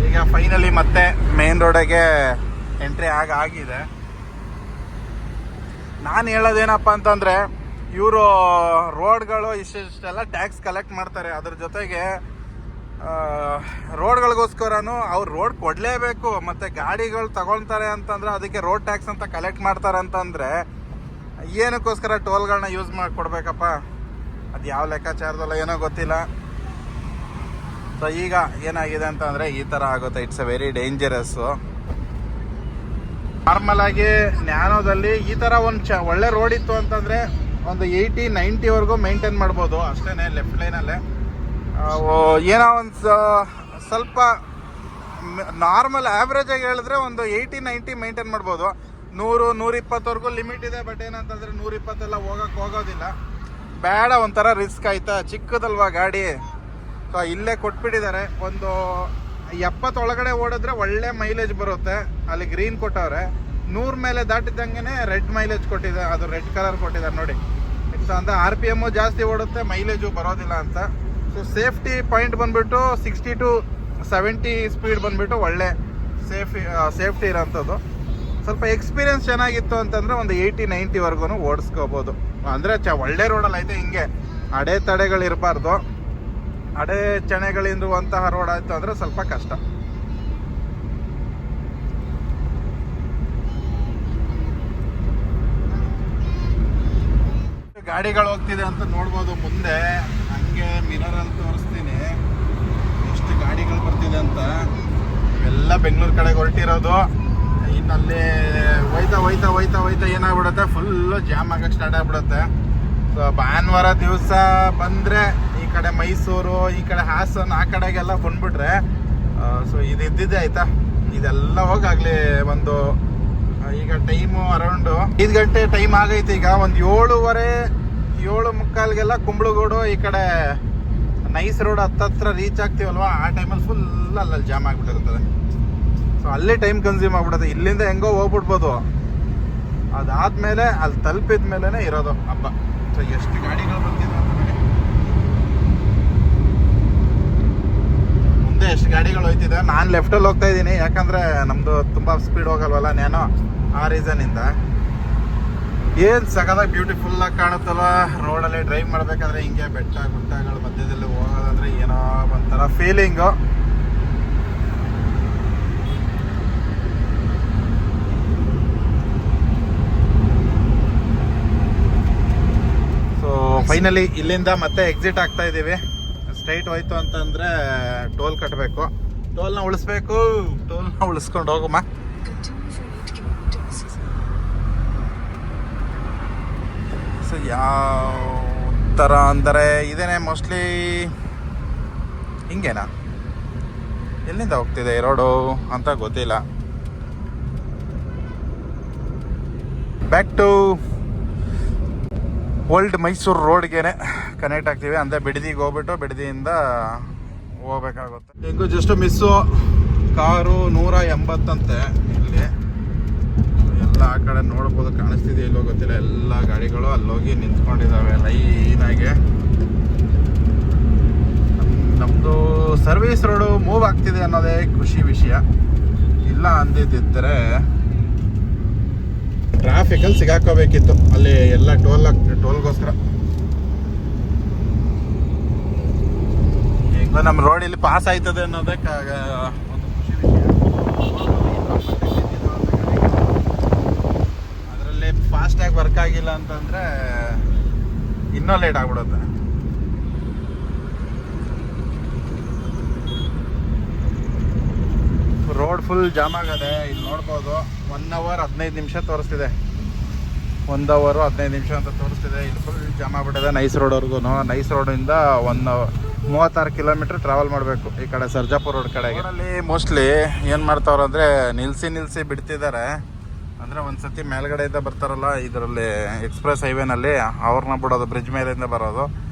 ಈಗ ಫೈನಲಿ ಮತ್ತೆ ಮೇನ್ ರೋಡಿಗೆ ಎಂಟ್ರಿ ಆಗಿದೆ. ನಾನು ಹೇಳೋದೇನಪ್ಪ ಅಂತಂದರೆ, ಇವರು ರೋಡ್ಗಳು ಇಷ್ಟೆಲ್ಲ ಟ್ಯಾಕ್ಸ್ ಕಲೆಕ್ಟ್ ಮಾಡ್ತಾರೆ. ಅದ್ರ ಜೊತೆಗೆ ರೋಡ್ಗಳಿಗೋಸ್ಕರನೂ ಅವ್ರು ರೋಡ್ ಕೊಡಲೇಬೇಕು. ಮತ್ತು ಗಾಡಿಗಳು ತಗೊಳ್ತಾರೆ ಅಂತಂದರೆ ಅದಕ್ಕೆ ರೋಡ್ ಟ್ಯಾಕ್ಸ್ ಅಂತ ಕಲೆಕ್ಟ್ ಮಾಡ್ತಾರೆ ಅಂತಂದರೆ ಏನಕ್ಕೋಸ್ಕರ ಟೋಲ್ಗಳನ್ನ ಯೂಸ್ ಮಾಡಿ ಕೊಡಬೇಕಪ್ಪ? ಅದು ಯಾವ ಲೆಕ್ಕಾಚಾರದಲ್ಲ ಏನೋ ಗೊತ್ತಿಲ್ಲ. ಸೊ ಈಗ ಏನಾಗಿದೆ ಅಂತಂದರೆ ಈ ಥರ ಆಗುತ್ತೆ. It's A very dangerous. Normal ಆಗಿ ನ್ಯಾನೋದಲ್ಲಿ ಈ ಥರ ಒಂದು ಒಳ್ಳೆ ರೋಡ್ ಇತ್ತು ಅಂತಂದರೆ ಒಂದು 80-90ವರೆಗೂ ಮೇಂಟೈನ್ ಮಾಡ್ಬೋದು ಅಷ್ಟೇ. ಲೆಫ್ಟ್ ಲೈನಲ್ಲೇ ಏನೋ ಒಂದು ಸ್ವಲ್ಪ ನಾರ್ಮಲ್ ಆ್ಯಾವ್ರೇಜಾಗಿ ಹೇಳಿದ್ರೆ ಒಂದು 80-90 ಮೇಂಟೈನ್ ಮಾಡ್ಬೋದು. 100-120ವರೆಗೂ ಲಿಮಿಟ್ ಇದೆ. ಬಟ್ ಏನಂತಂದರೆ 120 ಹೋಗೋದಿಲ್ಲ. ಬೇಡ, ಒಂಥರ ರಿಸ್ಕ್ ಆಯ್ತಾ, ಚಿಕ್ಕದಲ್ವಾ ಗಾಡಿ. ಸೊ ಇಲ್ಲೇ ಕೊಟ್ಬಿಟ್ಟಿದ್ದಾರೆ. ಒಂದು 70 ಒಳಗಡೆ ಓಡಿದ್ರೆ ಒಳ್ಳೆ ಮೈಲೇಜ್ ಬರುತ್ತೆ. ಅಲ್ಲಿ ಗ್ರೀನ್ ಕೊಟ್ಟವ್ರೆ. 100 ಮೇಲೆ ದಾಟಿದಂಗೆ ರೆಡ್ ಮೈಲೇಜ್ ಕೊಟ್ಟಿದೆ. ಅದು ರೆಡ್ ಕಲರ್ ಕೊಟ್ಟಿದ್ದಾರೆ ನೋಡಿ. ಇಟ್ಸ್ ಅಂತ RPM ಜಾಸ್ತಿ ಓಡುತ್ತೆ, ಮೈಲೇಜು ಬರೋದಿಲ್ಲ ಅಂತ. ಸೊ ಸೇಫ್ಟಿ ಪಾಯಿಂಟ್ ಬಂದುಬಿಟ್ಟು 60-70 ಸ್ಪೀಡ್ ಬಂದುಬಿಟ್ಟು ಒಳ್ಳೆ ಸೇಫ್ಟಿ ಇರೋಂಥದ್ದು. ಸ್ವಲ್ಪ ಎಕ್ಸ್ಪೀರಿಯನ್ಸ್ ಚೆನ್ನಾಗಿತ್ತು ಅಂತಂದರೆ ಒಂದು 80-90ವರೆಗೂ ಓಡಿಸ್ಕೋಬೋದು. ಅಂದರೆ ಒಳ್ಳೆ ರೋಡಲ್ಲಿ ಐತೆ. ಹಿಂಗೆ ಅಡೆತಡೆಗಳಿರಬಾರ್ದು. ಅಡೆಚಣೆಗಳಿರುವಂತಹ ರೋಡ್ ಆಯಿತು ಅಂದರೆ ಸ್ವಲ್ಪ ಕಷ್ಟ. ಗಾಡಿಗಳು ಹೋಗ್ತಿದೆ ಅಂತ ನೋಡ್ಬೋದು ಮುಂದೆ. ಹಂಗೆ ಮಿರರಲ್ಲಿ ತೋರಿಸ್ತೀನಿ ಎಷ್ಟು ಗಾಡಿಗಳು ಬರ್ತಿದೆ ಅಂತ. ಎಲ್ಲ ಬೆಂಗಳೂರು ಕಡೆಗೆ ಹೊರಟಿರೋದು. ಇನ್ನಲ್ಲಿ ಹೋಯ್ತಾ ಏನಾಗ್ಬಿಡುತ್ತೆ, ಫುಲ್ಲು ಜಾಮ್ ಆಗಕ್ಕೆ ಸ್ಟಾರ್ಟ್ ಆಗ್ಬಿಡುತ್ತೆ. ಸೊ ಭಾನುವಾರ ದಿವಸ ಬಂದರೆ ಈ ಕಡೆ ಮೈಸೂರು, ಈ ಕಡೆ ಹಾಸನ, ಆ ಕಡೆಗೆಲ್ಲ ಬಂದ್ಬಿಟ್ರೆ ಸೊ ಇದು ಇದ್ದಿದ್ದೆ ಆಯಿತಾ. ಇದೆಲ್ಲ ಹೋಗಾಗಲಿ ಒಂದು ಈಗ ಟೈಮು ಅರೌಂಡು 5 ಗಂಟೆ ಟೈಮ್ ಆಗೈತೆ. ಈಗ ಒಂದು 7:15ಗೆಲ್ಲ ಕುಂಬಳಗೂಡು ಈ ಕಡೆ ನೈಸ್ ರೋಡ್ ಹತ್ತತ್ರ ರೀಚ್ ಆಗ್ತೀವಲ್ವ, ಆ ಟೈಮಲ್ಲಿ ಫುಲ್ ಅಲ್ಲಲ್ಲಿ ಜಾಮ್ ಆಗಿಬಿಟ್ಟಿರ್ತದೆ. ಸೊ ಅಲ್ಲೇ ಟೈಮ್ ಕನ್ಸ್ಯೂಮ್ ಆಗ್ಬಿಡುತ್ತೆ. ಇಲ್ಲಿಂದ ಹೆಂಗೋ ಹೋಗ್ಬಿಡ್ಬೋದು, ಅದಾದಮೇಲೆ ಅಲ್ಲಿ ತಲುಪಿದ ಮೇಲೇ ಇರೋದು ಹಬ್ಬ. ಸೊ ಎಷ್ಟು ಗಾಡಿಗಳು ಬರ್ತಿದೆ ಅಂತ ನೋಡಿ, ಮುಂದೆ ಎಷ್ಟು ಗಾಡಿಗಳು ಹೋಯ್ತಿದೆ. ನಾನು ಲೆಫ್ಟಲ್ಲಿ ಹೋಗ್ತಾ ಇದ್ದೀನಿ, ಯಾಕಂದರೆ ನಮ್ಮದು ತುಂಬ ಸ್ಪೀಡ್ ಹೋಗಲ್ವಲ್ಲ ನ್ಯಾನೋ, ಆ ರೀಸನ್ನಿಂದ. ಏನು ಸಖತ್ತಾಗಿ ಬ್ಯೂಟಿಫುಲ್ಲಾಗಿ ಕಾಣುತ್ತಲ್ಲ ರೋಡಲ್ಲಿ ಡ್ರೈವ್ ಮಾಡಬೇಕಾದ್ರೆ. ಹಿಂಗೆ ಬೆಟ್ಟ ಗುಡ್ಡಗಳ ಮಧ್ಯದಲ್ಲಿ ಹೋಗೋದಂದ್ರೆ ಏನೋ ಒಂಥರ ಫೀಲಿಂಗು. ಸೊ ಫೈನಲಿ ಇಲ್ಲಿಂದ ಮತ್ತೆ ಎಕ್ಸಿಟ್ ಆಗ್ತಾ ಇದ್ದೀವಿ. ಸ್ಟ್ರೈಟ್ ಹೋಯ್ತು ಅಂತಂದರೆ ಟೋಲ್ ಕಟ್ಟಬೇಕು, ಟೋಲ್ನ ಉಳಿಸ್ಕೊಂಡು ಹೋಗಮ್ಮ. ಸೊ ಯಾವ ಥರ ಅಂದರೆ ಇದೇನೆ ಮೋಸ್ಟ್ಲಿ ಹಿಂಗೇನಾ, ಎಲ್ಲಿಂದ ಹೋಗ್ತಿದೆ ಈ ರೋಡು ಅಂತ ಗೊತ್ತಿಲ್ಲ. ಬ್ಯಾಕ್ ಟು ಓಲ್ಡ್ ಮೈಸೂರು ರೋಡ್ಗೆ ಕನೆಕ್ಟ್ ಆಗ್ತೀವಿ. ಅಂದರೆ ಬಿಡದಿಗೆ ಹೋಗ್ಬಿಟ್ಟು ಬಿಡದಿಯಿಂದ ಹೋಗ್ಬೇಕಾಗುತ್ತೆ. ಹೆಂಗೂ ಜಸ್ಟ್ ಮಿಸ್ಸು, ಕಾರು 180 ಅಂತೆ ಇಲ್ಲಿ. ಎಲ್ಲ ಆ ಕಡೆ ನೋಡ್ಬೋದು, ಕಾಣಿಸ್ತಿದೆ ಇಲ್ಲೋ ಗೊತ್ತಿಲ್ಲ. ಎಲ್ಲ ಗಾಡಿಗಳು ಅಲ್ಲೋಗಿ ನಿಂತ್ಕೊಂಡಿದ್ದಾವೆ ಲೈನಾಗೆ. ನಮ್ಮದು ಸರ್ವಿಸ್ ರೋಡು ಮೂವ್ ಆಗ್ತಿದೆ ಅನ್ನೋದೇ ಖುಷಿ ವಿಷಯ. ಇಲ್ಲ ಅಂದಿದ್ದರೆ ಟ್ರಾಫಿಕಲ್ಲಿ ಸಿಗಾಕೋಬೇಕಿತ್ತು ಅಲ್ಲಿ ಎಲ್ಲ ಟೋಲ್ಗೋಸ್ಕರ. ಈಗ ನಮ್ಮ ರೋಡ್ ಇಲ್ಲಿ ಪಾಸ್ ಆಯ್ತದೆ ಅನ್ನೋದಕ್ಕೆ ಒಂದು ಖುಷಿ ವಿಷಯ. ಅದರಲ್ಲಿ ಫಾಸ್ಟಾಗಿ ವರ್ಕ್ ಆಗಿಲ್ಲ ಅಂತಂದರೆ ಇನ್ನೂ ಲೇಟ್ ಆಗ್ಬಿಡುತ್ತೆ. ರೋಡ್ ಫುಲ್ ಜಾಮ್ ಆಗದೆ. ಇಲ್ಲಿ ನೋಡ್ಬೋದು 1 hour 15 ನಿಮಿಷ ತೋರಿಸ್ತಿದೆ. 1 hour 15 ನಿಮಿಷ ಅಂತ ತೋರಿಸ್ತಿದೆ. ಇಲ್ಲಿ ಫುಲ್ ಜಾಮ್ ಆಗಿಬಿಟ್ಟಿದೆ ನೈಸ್ ರೋಡ್ವರೆಗೂ. ನೈಸ್ ರೋಡಿಂದ 36 ಕಿಲೋಮೀಟ್ರ್ ಟ್ರಾವೆಲ್ ಮಾಡಬೇಕು ಈ ಕಡೆ ಸರ್ಜಾಪುರ ರೋಡ್ ಕಡೆಗೆ. ಅಲ್ಲಿ ಮೋಸ್ಟ್ಲಿ ಏನು ಮಾಡ್ತಾವ್ರೆ ಅಂದರೆ ನಿಲ್ಲಿಸಿ ಬಿಡ್ತಿದ್ದಾರೆ. ಅಂದರೆ ಒಂದು ಸತಿ ಮೇಲ್ಗಡೆಯಿಂದ ಬರ್ತಾರಲ್ಲ ಇದರಲ್ಲಿ ಎಕ್ಸ್ಪ್ರೆಸ್ ಹೈವೇನಲ್ಲಿ, ಅವ್ರನ್ನ ಬಿಡೋದು, ಬ್ರಿಡ್ಜ್ ಮೇಲಿಂದ ಬರೋದು,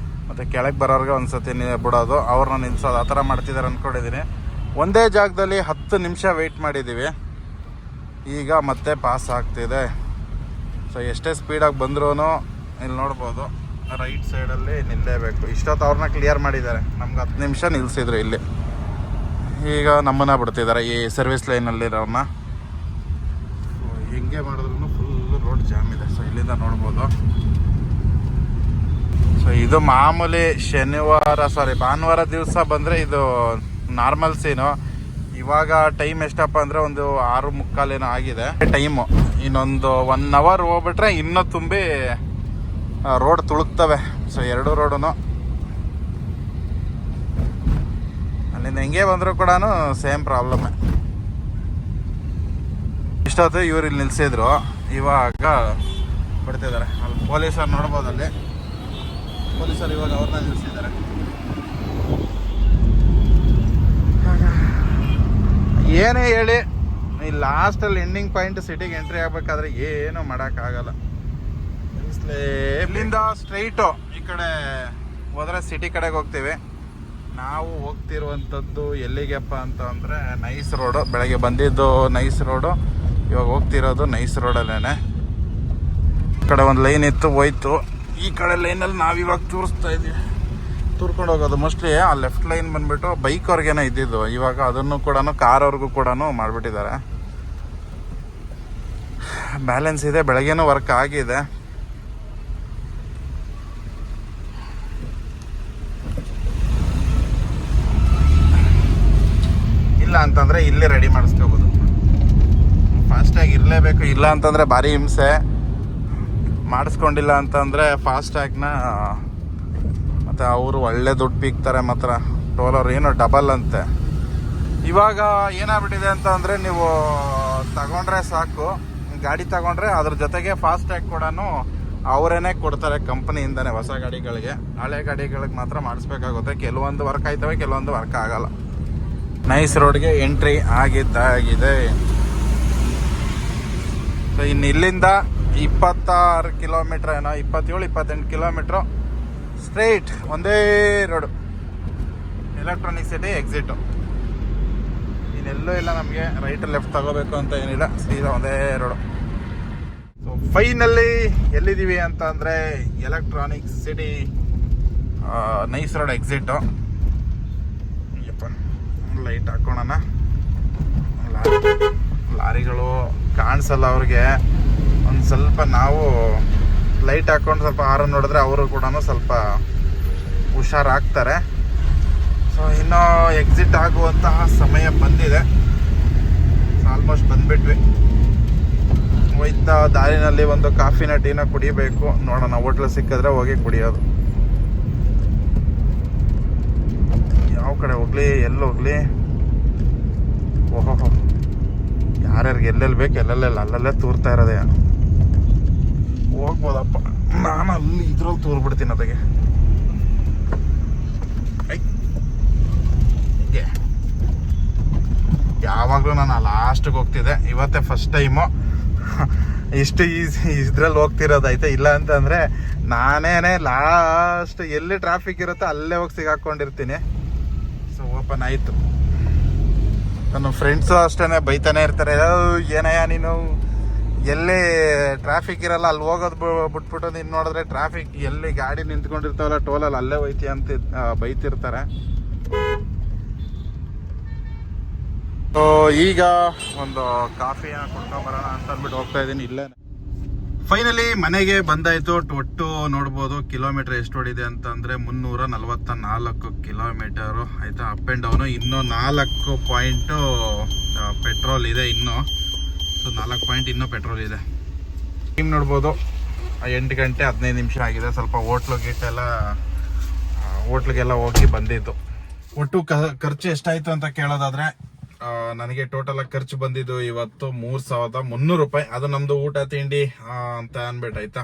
ಮತ್ತು ಕೆಳಗೆ ಬರೋರಿಗೆ ಒಂದು ಸತಿ ಬಿಡೋದು, ಅವ್ರನ್ನ ನಿಲ್ಲಿಸೋದು, ಆ ಥರ ಮಾಡ್ತಿದ್ದಾರೆ ಅಂದ್ಕೊಂಡಿದ್ದೀನಿ. ಒಂದೇ ಜಾಗದಲ್ಲಿ 10 ನಿಮಿಷ ವೆಯ್ಟ್ ಮಾಡಿದ್ದೀವಿ. ಈಗ ಮತ್ತೆ ಪಾಸ್ ಆಗ್ತಿದೆ. ಸೊ ಎಷ್ಟೇ ಸ್ಪೀಡಾಗಿ ಬಂದ್ರೂ ಇಲ್ಲಿ ನೋಡ್ಬೋದು ರೈಟ್ ಸೈಡಲ್ಲಿ ನಿಲ್ಲಲೇಬೇಕು. ಇಷ್ಟೊತ್ತು ಅವ್ರನ್ನ ಕ್ಲಿಯರ್ ಮಾಡಿದ್ದಾರೆ, ನಮ್ಗೆ 10 ನಿಮಿಷ ನಿಲ್ಲಿಸಿದ್ರು ಇಲ್ಲಿ. ಈಗ ನಮ್ಮನ್ನ ಬಿಡ್ತಿದ್ದಾರೆ ಈ ಸರ್ವಿಸ್ ಲೈನಲ್ಲಿರೋರನ್ನ. ಹೆಂಗೆ ಮಾಡಿದ್ರು ಫುಲ್ ರೋಡ್ ಜಾಮ್ ಇದೆ. ಸೊ ಇಲ್ಲಿಂದ ನೋಡ್ಬೋದು. ಸೊ ಇದು ಮಾಮೂಲಿ ಭಾನುವಾರ ದಿವಸ ಬಂದರೆ ಇದು ನಾರ್ಮಲ್ ಸೀನು. ಇವಾಗ ಟೈಮ್ ಎಷ್ಟಪ್ಪ ಅಂದರೆ ಒಂದು 6:45 ಆಗಿದೆ ಟೈಮು. ಇನ್ನೊಂದು 1 hour ಹೋಗ್ಬಿಟ್ರೆ ಇನ್ನೂ ತುಂಬಿ ರೋಡ್ ತುಳುಕ್ತವೆ. ಸೊ 2 ರೋಡು ಅಲ್ಲಿಂದ ಹೆಂಗೆ ಬಂದರೂ ಕೂಡ ಸೇಮ್ ಪ್ರಾಬ್ಲಮ್ಮೆ. ಇಷ್ಟೊತ್ತು ಇವ್ರು ಇಲ್ಲಿ ನಿಲ್ಲಿಸಿದ್ರು, ಇವಾಗ ಬಿಡ್ತಿದ್ದಾರೆ. ಅಲ್ಲಿ ಪೊಲೀಸರು ನೋಡ್ಬೋದು, ಅಲ್ಲಿ ಪೊಲೀಸರು ಇವಾಗ ಅವ್ರನ್ನ ನಿಲ್ಲಿಸಿದ್ದಾರೆ. ಏನೇ ಹೇಳಿ ಈ ಲಾಸ್ಟಲ್ಲಿ ಎಂಡಿಂಗ್ ಪಾಯಿಂಟ್ ಸಿಟಿಗೆ ಎಂಟ್ರಿ ಆಗ್ಬೇಕಾದ್ರೆ ಏನೂ ಮಾಡೋಕ್ಕಾಗಲ್ಲ. ಇಲ್ಲಿಂದ ಸ್ಟ್ರೈಟು ಈ ಕಡೆ ಹೋದರೆ ಸಿಟಿ ಕಡೆಗೆ ಹೋಗ್ತೀವಿ. ನಾವು ಹೋಗ್ತಿರುವಂಥದ್ದು ಎಲ್ಲಿಗೆಪ್ಪ ಅಂತ ಅಂದರೆ ನೈಸ್ ರೋಡು. ಬೆಳಗ್ಗೆ ಬಂದಿದ್ದು ನೈಸ್ ರೋಡು, ಇವಾಗ ಹೋಗ್ತಿರೋದು ನೈಸ್ ರೋಡಲ್ಲೇ. ಈ ಕಡೆ ಒಂದು ಲೈನ್ ಇತ್ತು, ಹೋಯ್ತು. ಈ ಕಡೆ ಲೈನಲ್ಲಿ ನಾವಿವಾಗ ತೋರಿಸ್ತಾ ಇದ್ದೀವಿ, ತೂರ್ಕೊಂಡು ಹೋಗೋದು. ಮೋಸ್ಟ್ಲಿ ಆ ಲೆಫ್ಟ್ ಲೈನ್ ಬಂದುಬಿಟ್ಟು ಬೈಕ್ ಅವ್ರಿಗೇನೋ ಇದ್ದಿದ್ದು, ಇವಾಗ ಅದನ್ನು ಕೂಡ ಕಾರ್ ಅವ್ರಿಗೂ ಕೂಡ ಮಾಡಿಬಿಟ್ಟಿದ್ದಾರೆ. ಬ್ಯಾಲೆನ್ಸ್ ಇದೆ, ಬೆಳಗ್ಗೆನೂ ವರ್ಕ್ ಆಗಿದೆ. ಇಲ್ಲ ಅಂತಂದರೆ ಇಲ್ಲೇ ರೆಡಿ ಮಾಡಿಸ್ಕೋಬೋದು. ಫಾಸ್ಟಾಗಿ ಇರಲೇಬೇಕು, ಇಲ್ಲ ಅಂತಂದರೆ ಭಾರಿ ಹಿಂಸೆ. ಮಾಡಿಸ್ಕೊಂಡಿಲ್ಲ ಅಂತಂದರೆ ಫಾಸ್ಟ್ಯಾಗ್ನ ಮತ್ತು ಅವರು ಒಳ್ಳೆ ದುಡ್ಡು ಪೀಕ್ತಾರೆ ಮಾತ್ರ. ಟೋಲರ್ ಏನೋ ಡಬಲ್ ಅಂತೆ. ಇವಾಗ ಏನಾಗ್ಬಿಟ್ಟಿದೆ ಅಂತ ಅಂದರೆ ನೀವು ತಗೊಂಡ್ರೆ ಸಾಕು. ಗಾಡಿ ತಗೊಂಡ್ರೆ ಅದ್ರ ಜೊತೆಗೆ ಫಾಸ್ಟ್ ಟ್ಯಾಗ್ ಕೂಡ ಅವರೇನೆ ಕೊಡ್ತಾರೆ ಕಂಪನಿಯಿಂದನೇ. ಹೊಸ ಗಾಡಿಗಳಿಗೆ, ಹಳೆ ಗಾಡಿಗಳಿಗೆ ಮಾತ್ರ ಮಾಡಿಸ್ಬೇಕಾಗುತ್ತೆ. ಕೆಲವೊಂದು ವರ್ಕ್ ಆಯ್ತವೆ, ಕೆಲವೊಂದು ವರ್ಕ್ ಆಗಲ್ಲ. ನೈಸ್ ರೋಡ್ಗೆ ಎಂಟ್ರಿ ಆಗಿದೆ. ಸೊ ಇನ್ನು ಇಲ್ಲಿಂದ 26 ಕಿಲೋಮೀಟ್ರ್ ಏನೋ, 27-28 ಕಿಲೋಮೀಟ್ರು ಸ್ಟ್ರೈಟ್ ಒಂದೇ ರೋಡು, ಎಲೆಕ್ಟ್ರಾನಿಕ್ ಸಿಟಿ ಎಕ್ಸಿಟು. ಇನ್ನೆಲ್ಲೂ ಇಲ್ಲ ನಮಗೆ ರೈಟ್ ಲೆಫ್ಟ್ ತಗೋಬೇಕು ಅಂತ ಏನಿಲ್ಲ, ಸೀದಾ ಒಂದೇ ರೋಡು. ಸೊ ಫೈನಲಿ ಎಲ್ಲಿದ್ದೀವಿ ಅಂತ ಅಂದರೆ electronic city nice road exit. Light ಹಾಕೋಣ. ಲಾರಿಗಳು ಕಾಣಿಸಲ್ಲ ಅವ್ರಿಗೆ. ಒಂದು ಸ್ವಲ್ಪ ನಾವು ಲೈಟ್ ಹಾಕೊಂಡು ಸ್ವಲ್ಪ ಹಾರನ್ ನೋಡಿದ್ರೆ ಅವರು ಕೂಡ ಸ್ವಲ್ಪ ಹುಷಾರಾಗ್ತಾರೆ. ಸೊ ಇನ್ನೂ ಎಕ್ಸಿಟ್ ಆಗುವಂತಹ ಸಮಯ ಬಂದಿದೆ. ಆಲ್ಮೋಸ್ಟ್ ಬಂದ್ಬಿಟ್ವಿ. ಹೋಯ್ತಾ ದಾರಿನಲ್ಲಿ ಒಂದು ಕಾಫಿನ ಟೀನ ಕುಡಿಬೇಕು. ನೋಡೋಣ, ಹೋಟ್ಲು ಸಿಕ್ಕಿದ್ರೆ ಹೋಗಿ ಕುಡಿಯೋದು. ಯಾವ ಕಡೆ ಹೋಗ್ಲಿ, ಎಲ್ಲಿ ಹೋಗ್ಲಿ? ಓಹೋ, ಯಾರ್ಯಾರಿಗೆ ಎಲ್ಲೆಲ್ಲಿ ಬೇಕು ಎಲ್ಲೆಲ್ಲೆಲ್ಲ ಅಲ್ಲಲ್ಲೇ ತೂರ್ತಾ ಇರೋದೇ. ಹೋಗ್ಬೋದಪ್ಪ. ನಾನು ಅಲ್ಲಿ ಇದ್ರಲ್ಲಿ ತೂರ್ಬಿಡ್ತೀನಿ ಅದಕ್ಕೆ. ಯಾವಾಗಲೂ ನಾನು ಲಾಸ್ಟಿಗೆ ಹೋಗ್ತಿದ್ದೆ. ಇವತ್ತೇ ಫಸ್ಟ್ ಟೈಮು ಇಷ್ಟು ಇದ್ರಲ್ಲಿ ಹೋಗ್ತಿರೋದೈತೆ. ಇಲ್ಲ ಅಂತಂದರೆ ನಾನೇನೆ ಲಾಸ್ಟ್ ಎಲ್ಲಿ ಟ್ರಾಫಿಕ್ ಇರುತ್ತೋ ಅಲ್ಲೇ ಹೋಗಿ ಸಿಗಾಕೊಂಡಿರ್ತೀನಿ. ಸೊ ಓಪನ್ ಆಯಿತು. ನನ್ನ ಫ್ರೆಂಡ್ಸು ಅಷ್ಟೇ ಬೈತಾನೆ ಇರ್ತಾರೆ, ಏನಯ್ಯ ನೀನು ಎಲ್ಲಿ ಟ್ರಾಫಿಕ್ ಇರಲ್ಲ ಅಲ್ಲಿ ಹೋಗೋದು ಬಿಟ್ಬಿಟ್ಟು ನೀನು ನೋಡಿದ್ರೆ ಟ್ರಾಫಿಕ್ ಎಲ್ಲಿ ಗಾಡಿ ನಿಂತ್ಕೊಂಡಿರ್ತಾವಲ್ಲ ಟೋಲಲ್ಲಿ ಅಲ್ಲೇ ಹೋಯ್ತಿ ಅಂತ ಬೈತಿರ್ತಾರೆ. ಸೊ ಈಗ ಒಂದು ಕಾಫಿನ ಕುಡ್ಕೊಂಬರೋಣ ಅಂತ ಅಂದ್ಬಿಟ್ಟು ಹೋಗ್ತಾ ಇದ್ದೀನಿ. ಇಲ್ಲೇ ಫೈನಲಿ ಮನೆಗೆ ಬಂದಾಯಿತು. ಒಟ್ಟು ನೋಡ್ಬೋದು ಕಿಲೋಮೀಟ್ರ್ ಎಷ್ಟು ಓಡಿದೆ ಅಂತಂದರೆ 344 ಕಿಲೋಮೀಟರು ಆಯಿತಾ. Up and down. ಇನ್ನೂ 4 ಪಾಯಿಂಟು ಪೆಟ್ರೋಲ್ ಇದೆ ಇನ್ನೂ. ಸೊ 4 ಪಾಯಿಂಟ್ ಇನ್ನೂ ಪೆಟ್ರೋಲ್ ಇದೆ. ಟೈಮ್ ನೋಡ್ಬೋದು 8 ಗಂಟೆ 15 ನಿಮಿಷ ಆಗಿದೆ. ಸ್ವಲ್ಪ ಹೋಟ್ಲಿಗೆಲ್ಲ ಹೋಗಿ ಬಂದಿದ್ದು. ಒಟ್ಟು ಖರ್ಚು ಎಷ್ಟಾಯಿತು ಅಂತ ಕೇಳೋದಾದರೆ ನನಗೆ ಟೋಟಲ್ ಖರ್ಚು ಬಂದಿದ್ದು ಇವತ್ತು 3,300 ರೂಪಾಯಿ. ಅದು ನಮ್ದು ಊಟ ತಿಂಡಿ ಅಂತ ಅನ್ಬಿಟ್ಟು ಆಯ್ತಾ.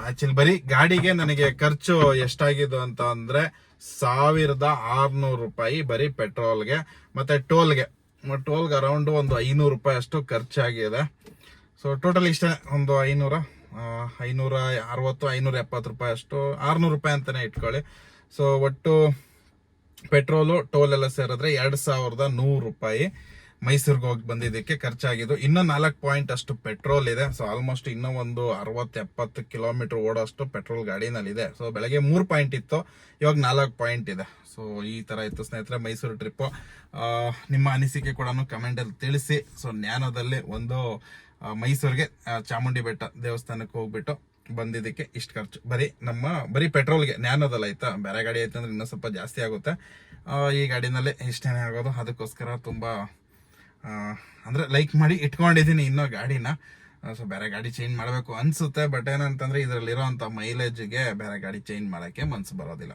ಆಕ್ಚುಲಿ ಬರೀ ಗಾಡಿಗೆ ನನಗೆ ಖರ್ಚು ಎಷ್ಟಾಗಿದ್ದು ಅಂತ ಅಂದ್ರೆ 1,600 ರೂಪಾಯಿ ಬರೀ ಪೆಟ್ರೋಲ್ಗೆ. ಮತ್ತೆ ಟೋಲ್ಗೆ ಅರೌಂಡ್ ಒಂದು 500 ರೂಪಾಯಿ ಅಷ್ಟು ಖರ್ಚಾಗಿದೆ. ಸೊ ಟೋಟಲ್ ಇಷ್ಟೇ, ಒಂದು 560-570 ರೂಪಾಯಿ ಅಷ್ಟು, 600 ರೂಪಾಯಿ ಅಂತಾನೆ ಇಟ್ಕೊಳ್ಳಿ. ಸೊ ಒಟ್ಟು ಪೆಟ್ರೋಲು ಟೋಲ್ ಎಲ್ಲ ಸೇರಿದ್ರೆ 2,100 ರೂಪಾಯಿ ಮೈಸೂರಿಗೆ ಹೋಗಿ ಬಂದಿದ್ದಕ್ಕೆ ಖರ್ಚಾಗಿದ್ದು. ಇನ್ನೂ 4 ಪಾಯಿಂಟ್ ಅಷ್ಟು ಪೆಟ್ರೋಲ್ ಇದೆ. ಸೊ ಆಲ್ಮೋಸ್ಟ್ ಇನ್ನೂ ಒಂದು 60-70 ಕಿಲೋಮೀಟರ್ ಓಡೋಷ್ಟು ಪೆಟ್ರೋಲ್ ಗಾಡಿನಲ್ಲಿದೆ. ಸೊ ಬೆಳಗ್ಗೆ 3 ಪಾಯಿಂಟ್ ಇತ್ತು, ಇವಾಗ 4 ಪಾಯಿಂಟ್ ಇದೆ. ಸೊ ಈ ತರ ಇತ್ತು ಸ್ನೇಹಿತರೆ ಮೈಸೂರು ಟ್ರಿಪ್ಪು. ನಿಮ್ಮ ಅನಿಸಿಕೆ ಕೂಡ ಕಮೆಂಟಲ್ಲಿ ತಿಳಿಸಿ. ಸೊ ಜ್ಞಾನದಲ್ಲಿ ಒಂದು ಮೈಸೂರಿಗೆ ಚಾಮುಂಡಿ ಬೆಟ್ಟ ದೇವಸ್ಥಾನಕ್ಕೆ ಹೋಗ್ಬಿಟ್ಟು ಬಂದಿದ್ದಕ್ಕೆ ಇಷ್ಟು ಖರ್ಚು ಬರೀ ಪೆಟ್ರೋಲ್ಗೆ. ಜ್ಞಾನದಲ್ಲ ಆಯ್ತಾ. ಬೇರೆ ಗಾಡಿ ಆಯ್ತು ಅಂದ್ರೆ ಇನ್ನೂ ಸ್ವಲ್ಪ ಜಾಸ್ತಿ ಆಗುತ್ತೆ. ಈ ಗಾಡಿನಲ್ಲೇ ಇಷ್ಟೇನೆ ಆಗೋದು. ಅದಕ್ಕೋಸ್ಕರ ತುಂಬಾ ಅಂದ್ರೆ ಲೈಕ್ ಮಾಡಿ ಇಟ್ಕೊಂಡಿದ್ದೀನಿ ಇನ್ನೂ ಗಾಡಿನ. ಸೊ ಬೇರೆ ಗಾಡಿ ಚೇಂಜ್ ಮಾಡಬೇಕು ಅನ್ಸುತ್ತೆ. ಬಟ್ ಏನಂತಂದ್ರೆ ಇದರಲ್ಲಿರೋ ಅಂತ ಮೈಲೇಜ್ಗೆ ಬೇರೆ ಗಾಡಿ ಚೇಂಜ್ ಮಾಡೋಕ್ಕೆ ಮನ್ಸು ಬರೋದಿಲ್ಲ.